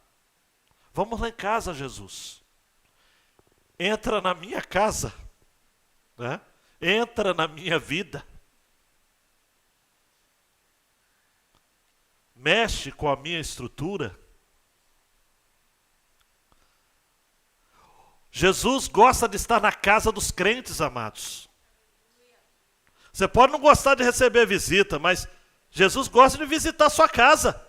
vamos lá em casa, Jesus, entra na minha casa, né? Entra na minha vida, mexe com a minha estrutura. Jesus gosta de estar na casa dos crentes, amados. Você pode não gostar de receber visita, mas Jesus gosta de visitar a sua casa.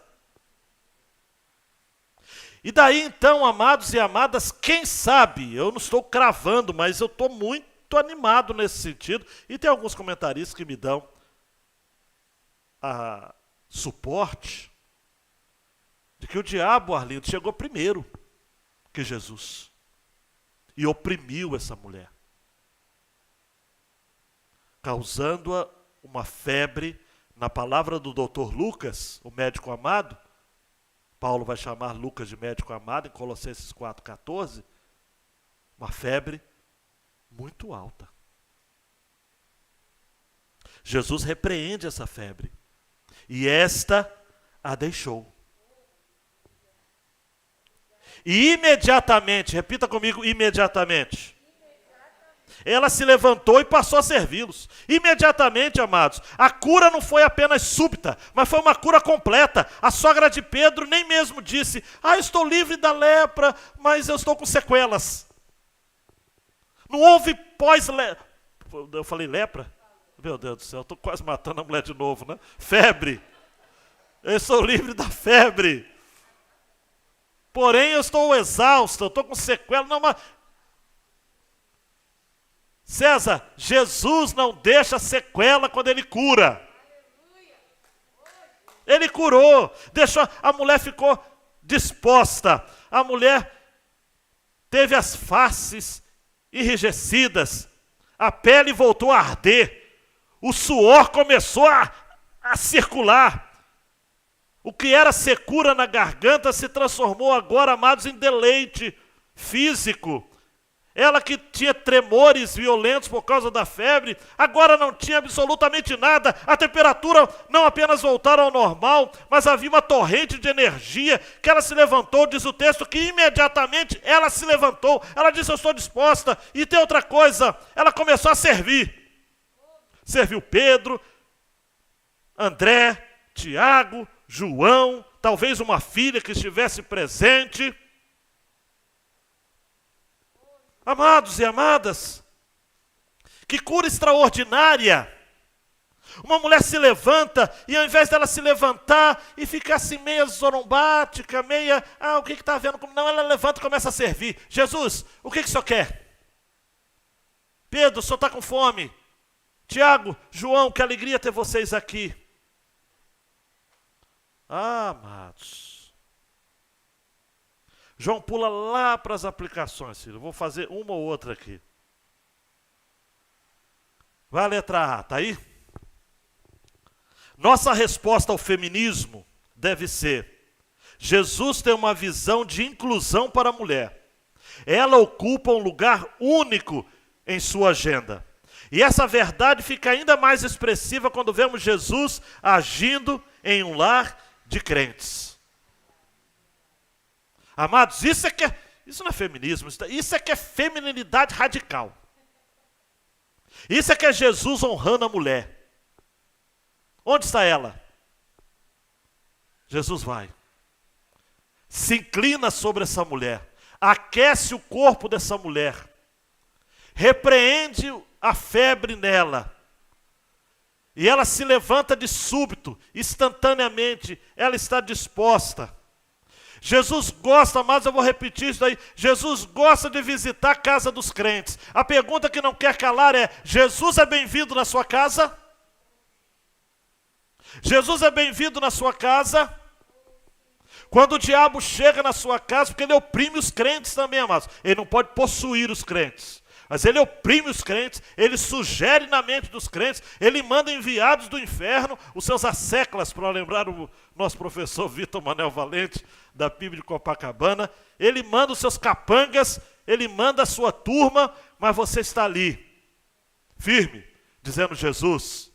E daí então, amados e amadas, quem sabe, eu não estou cravando, mas eu estou muito animado nesse sentido, e tem alguns comentaristas que me dão suporte de que o diabo, Arlindo, chegou primeiro que Jesus e oprimiu essa mulher, causando-a uma febre. Na palavra do Dr. Lucas, o médico amado, Paulo vai chamar Lucas de médico amado em Colossenses 4:14, uma febre muito alta. Jesus repreende essa febre e esta a deixou. E imediatamente, repita comigo, imediatamente. Ela se levantou e passou a servi-los. Imediatamente, amados. A cura não foi apenas súbita, mas foi uma cura completa. A sogra de Pedro nem mesmo disse, estou livre da lepra, mas eu estou com sequelas. Não houve pós-lepra. Eu falei lepra? Meu Deus do céu, estou quase matando a mulher de novo, né? Febre. Eu estou livre da febre. Porém, eu estou exausto, eu estou com sequelas. Não, mas... César, Jesus não deixa sequela quando ele cura. Ele curou, deixou, a mulher ficou disposta. A mulher teve as faces enrijecidas, a pele voltou a arder, o suor começou a circular. O que era secura na garganta se transformou agora, amados, em deleite físico. Ela que tinha tremores violentos por causa da febre, agora não tinha absolutamente nada. A temperatura não apenas voltaram ao normal, mas havia uma torrente de energia que ela se levantou, diz o texto, que imediatamente ela se levantou. Ela disse, eu estou disposta. E tem outra coisa, ela começou a servir. Serviu Pedro, André, Tiago, João, talvez uma filha que estivesse presente. Amados e amadas, que cura extraordinária! Uma mulher se levanta e ao invés dela se levantar e ficar assim meia zorumbática, meia, o que está havendo? Não, ela levanta e começa a servir. Jesus, o que o senhor quer? Pedro, o senhor está com fome? Tiago, João, que alegria ter vocês aqui. Amados. João pula lá para as aplicações, filho. Eu vou fazer uma ou outra aqui. Vai a letra A, está aí? Nossa resposta ao feminismo deve ser: Jesus tem uma visão de inclusão para a mulher. Ela ocupa um lugar único em sua agenda. E essa verdade fica ainda mais expressiva quando vemos Jesus agindo em um lar de crentes. Amados, isso não é feminismo, isso é que é feminilidade radical. Isso é que é Jesus honrando a mulher. Onde está ela? Jesus vai, se inclina sobre essa mulher, aquece o corpo dessa mulher, repreende a febre nela, e ela se levanta de súbito, instantaneamente, ela está disposta. Jesus gosta, mas eu vou repetir isso daí, Jesus gosta de visitar a casa dos crentes. A pergunta que não quer calar é: Jesus é bem-vindo na sua casa? Jesus é bem-vindo na sua casa? Quando o diabo chega na sua casa, porque ele oprime os crentes também, amados. Ele não pode possuir os crentes, mas ele oprime os crentes, ele sugere na mente dos crentes, ele manda enviados do inferno, os seus asseclas, para lembrar o nosso professor Vitor Manel Valente, da PIB de Copacabana. Ele manda os seus capangas, ele manda a sua turma, mas você está ali, firme, dizendo: Jesus,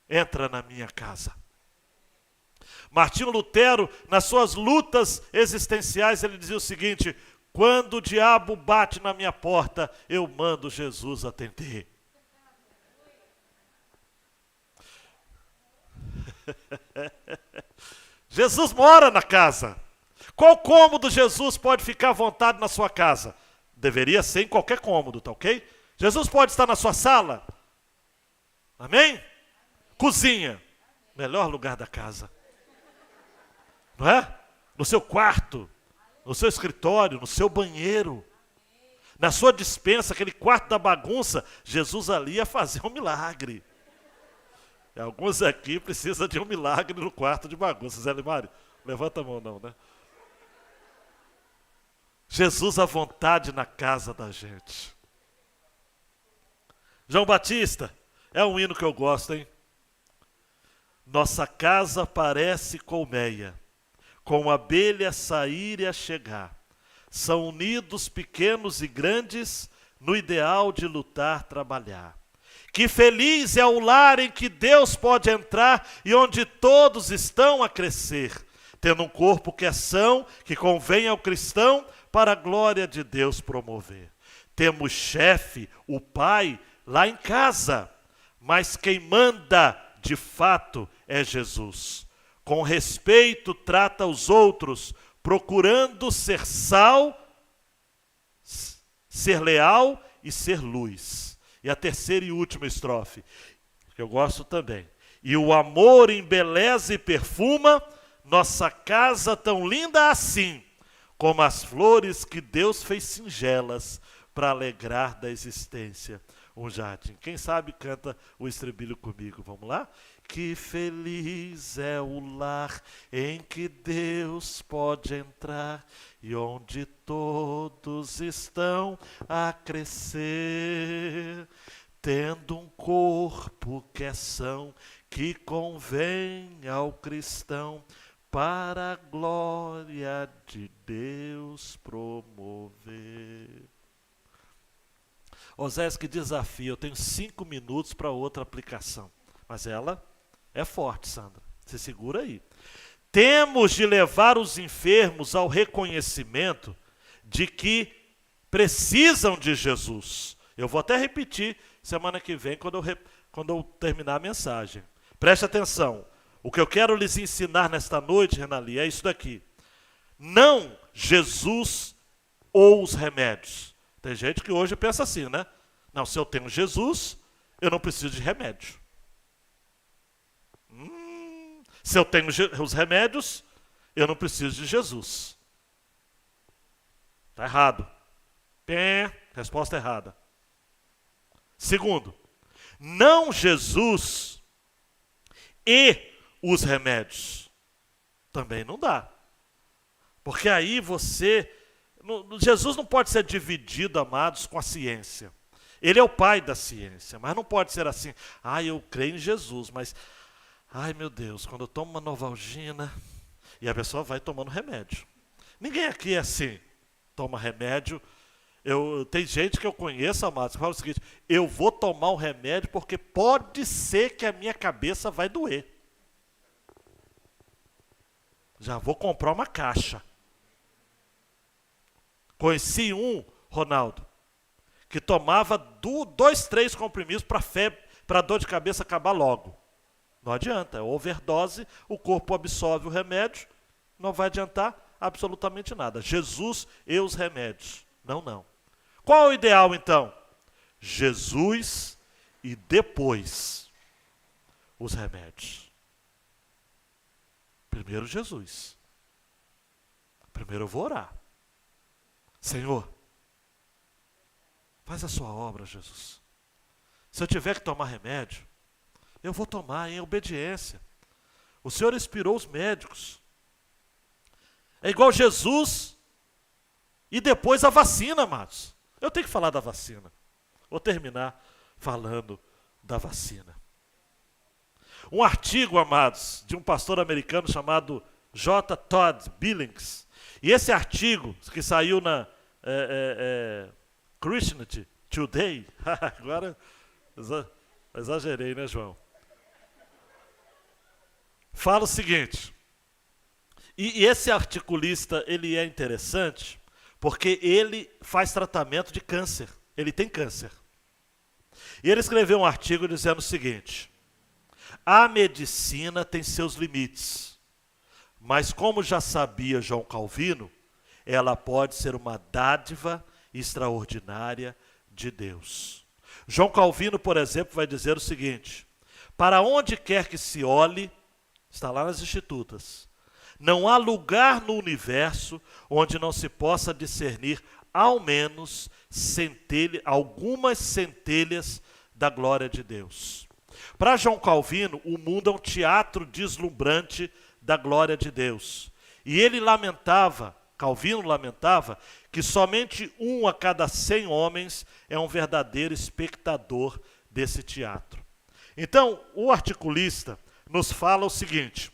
entra na minha casa. Martinho Lutero, nas suas lutas existenciais, ele dizia o seguinte: quando o diabo bate na minha porta, eu mando Jesus atender. Jesus mora na casa. Qual cômodo Jesus pode ficar à vontade na sua casa? Deveria ser em qualquer cômodo, tá ok? Jesus pode estar na sua sala? Amém? Cozinha, melhor lugar da casa. Não é? No seu quarto, no seu escritório, no seu banheiro, na sua despensa, aquele quarto da bagunça, Jesus ali ia fazer um milagre. E alguns aqui precisam de um milagre no quarto de bagunça. Zé Limário, levanta a mão não, né? Jesus à vontade na casa da gente. João Batista, é um hino que eu gosto, hein? Nossa casa parece colmeia, com abelha sair e a chegar. São unidos pequenos e grandes, no ideal de lutar, trabalhar. Que feliz é o lar em que Deus pode entrar e onde todos estão a crescer, tendo um corpo que é são, que convém ao cristão, para a glória de Deus promover. Temos chefe, o pai, lá em casa, mas quem manda, de fato, é Jesus. Com respeito trata os outros, procurando ser sal, ser leal e ser luz. E a terceira e última estrofe, que eu gosto também. E o amor embeleza e perfuma nossa casa tão linda assim, como as flores que Deus fez singelas para alegrar da existência um jardim. Quem sabe canta o estribilho comigo, vamos lá? Que feliz é o lar em que Deus pode entrar e onde todos estão a crescer, tendo um corpo que é são, que convém ao cristão, para a glória de Deus promover. Osés, que desafio, eu tenho 5 minutos para outra aplicação. Mas ela é forte, Sandra. Se segura aí. Temos de levar os enfermos ao reconhecimento de que precisam de Jesus. Eu vou até repetir semana que vem, quando eu terminar a mensagem. Preste atenção. O que eu quero lhes ensinar nesta noite, Renali, é isso daqui. Não Jesus ou os remédios. Tem gente que hoje pensa assim, né? Não, se eu tenho Jesus, eu não preciso de remédio. Se eu tenho os remédios, eu não preciso de Jesus. Está errado. Resposta errada. Segundo, não Jesus e os remédios. Também não dá. Porque aí Jesus não pode ser dividido, amados, com a ciência. Ele é o pai da ciência, mas não pode ser assim. Eu creio em Jesus, mas... meu Deus, quando eu tomo uma Novalgina... E a pessoa vai tomando remédio. Ninguém aqui é assim, toma remédio. Tem gente que eu conheço, amados, que fala o seguinte: eu vou tomar um remédio porque pode ser que a minha cabeça vai doer. Já vou comprar uma caixa. Conheci um, Ronaldo, que tomava 2, 3 comprimidos para febre, para dor de cabeça acabar logo. Não adianta, é overdose, o corpo absorve o remédio, não vai adiantar absolutamente nada. Jesus e os remédios. Não. Qual é o ideal, então? Jesus e depois os remédios. Primeiro Jesus. Primeiro eu vou orar. Senhor, faz a sua obra, Jesus. Se eu tiver que tomar remédio, eu vou tomar em obediência. O Senhor inspirou os médicos. É igual Jesus e depois a vacina, amados. Eu tenho que falar da vacina. Vou terminar falando da vacina. Um artigo, amados, de um pastor americano chamado J. Todd Billings. E esse artigo, que saiu na Christianity Today, agora exagerei, né, João? Fala o seguinte, e esse articulista, ele é interessante, porque ele faz tratamento de câncer, ele tem câncer. E ele escreveu um artigo dizendo o seguinte: a medicina tem seus limites, mas como já sabia João Calvino, ela pode ser uma dádiva extraordinária de Deus. João Calvino, por exemplo, vai dizer o seguinte: para onde quer que se olhe, está lá nas Institutas, não há lugar no universo onde não se possa discernir ao menos algumas centelhas da glória de Deus. Para João Calvino, o mundo é um teatro deslumbrante da glória de Deus. E Calvino lamentava, que somente 1 a cada 100 homens é um verdadeiro espectador desse teatro. Então, o articulista nos fala o seguinte: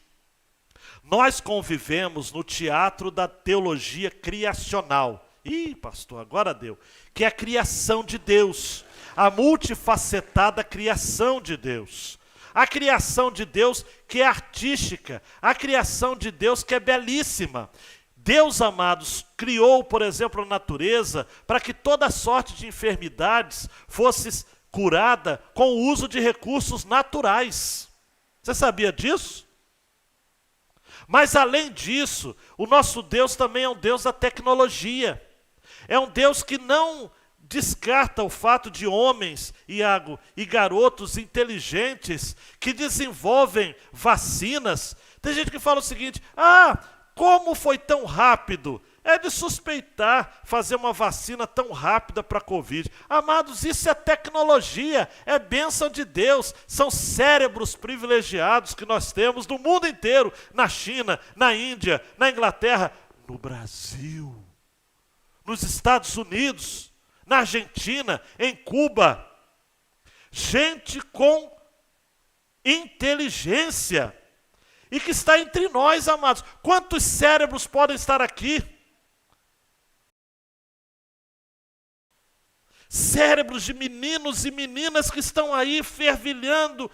nós convivemos no teatro da teologia criacional. Ih, pastor, agora deu. Que é a criação de Deus, a multifacetada criação de Deus. A criação de Deus que é artística, a criação de Deus que é belíssima. Deus, amados, criou, por exemplo, a natureza para que toda sorte de enfermidades fosse curada com o uso de recursos naturais. Você sabia disso? Mas além disso, o nosso Deus também é um Deus da tecnologia. É um Deus que não descarta o fato de homens, Iago, e garotos inteligentes que desenvolvem vacinas. Tem gente que fala o seguinte: como foi tão rápido? É de suspeitar fazer uma vacina tão rápida para a Covid. Amados, isso é tecnologia, é bênção de Deus. São cérebros privilegiados que nós temos no mundo inteiro, na China, na Índia, na Inglaterra, no Brasil, nos Estados Unidos, na Argentina, em Cuba. Gente com inteligência e que está entre nós, amados. Quantos cérebros podem estar aqui? Cérebros de meninos e meninas que estão aí fervilhando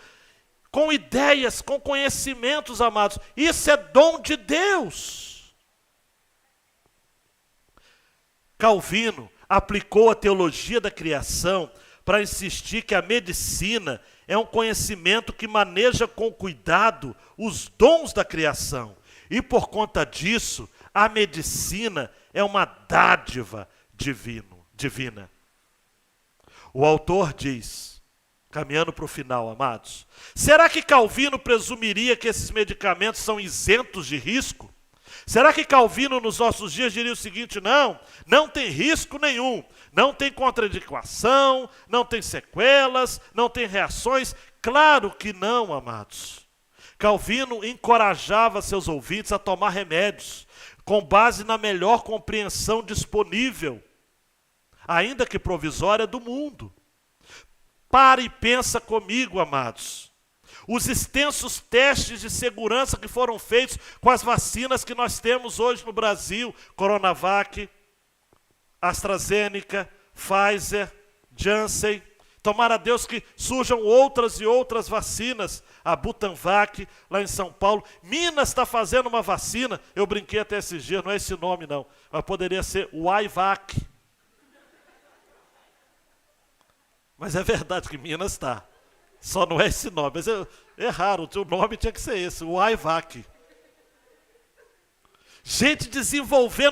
com ideias, com conhecimentos, amados. Isso é dom de Deus. Calvino aplicou a teologia da criação para insistir que a medicina é um conhecimento que maneja com cuidado os dons da criação. E por conta disso, a medicina é uma dádiva divina. O autor diz, caminhando para o final, amados, será que Calvino presumiria que esses medicamentos são isentos de risco? Será que Calvino nos nossos dias diria o seguinte, não tem risco nenhum, não tem contraindicação, não tem sequelas, não tem reações? Claro que não, amados. Calvino encorajava seus ouvintes a tomar remédios, com base na melhor compreensão disponível, ainda que provisória, do mundo. Para e pensa comigo, amados. Os extensos testes de segurança que foram feitos com as vacinas que nós temos hoje no Brasil, Coronavac, AstraZeneca, Pfizer, Janssen. Tomara a Deus que surjam outras e outras vacinas, a Butanvac, lá em São Paulo. Minas está fazendo uma vacina, eu brinquei até esses dias, não é esse nome não, mas poderia ser o Aivac. Mas é verdade que Minas está. Só não é esse nome. Mas erraram, o nome tinha que ser esse, o Aivac. Gente desenvolvendo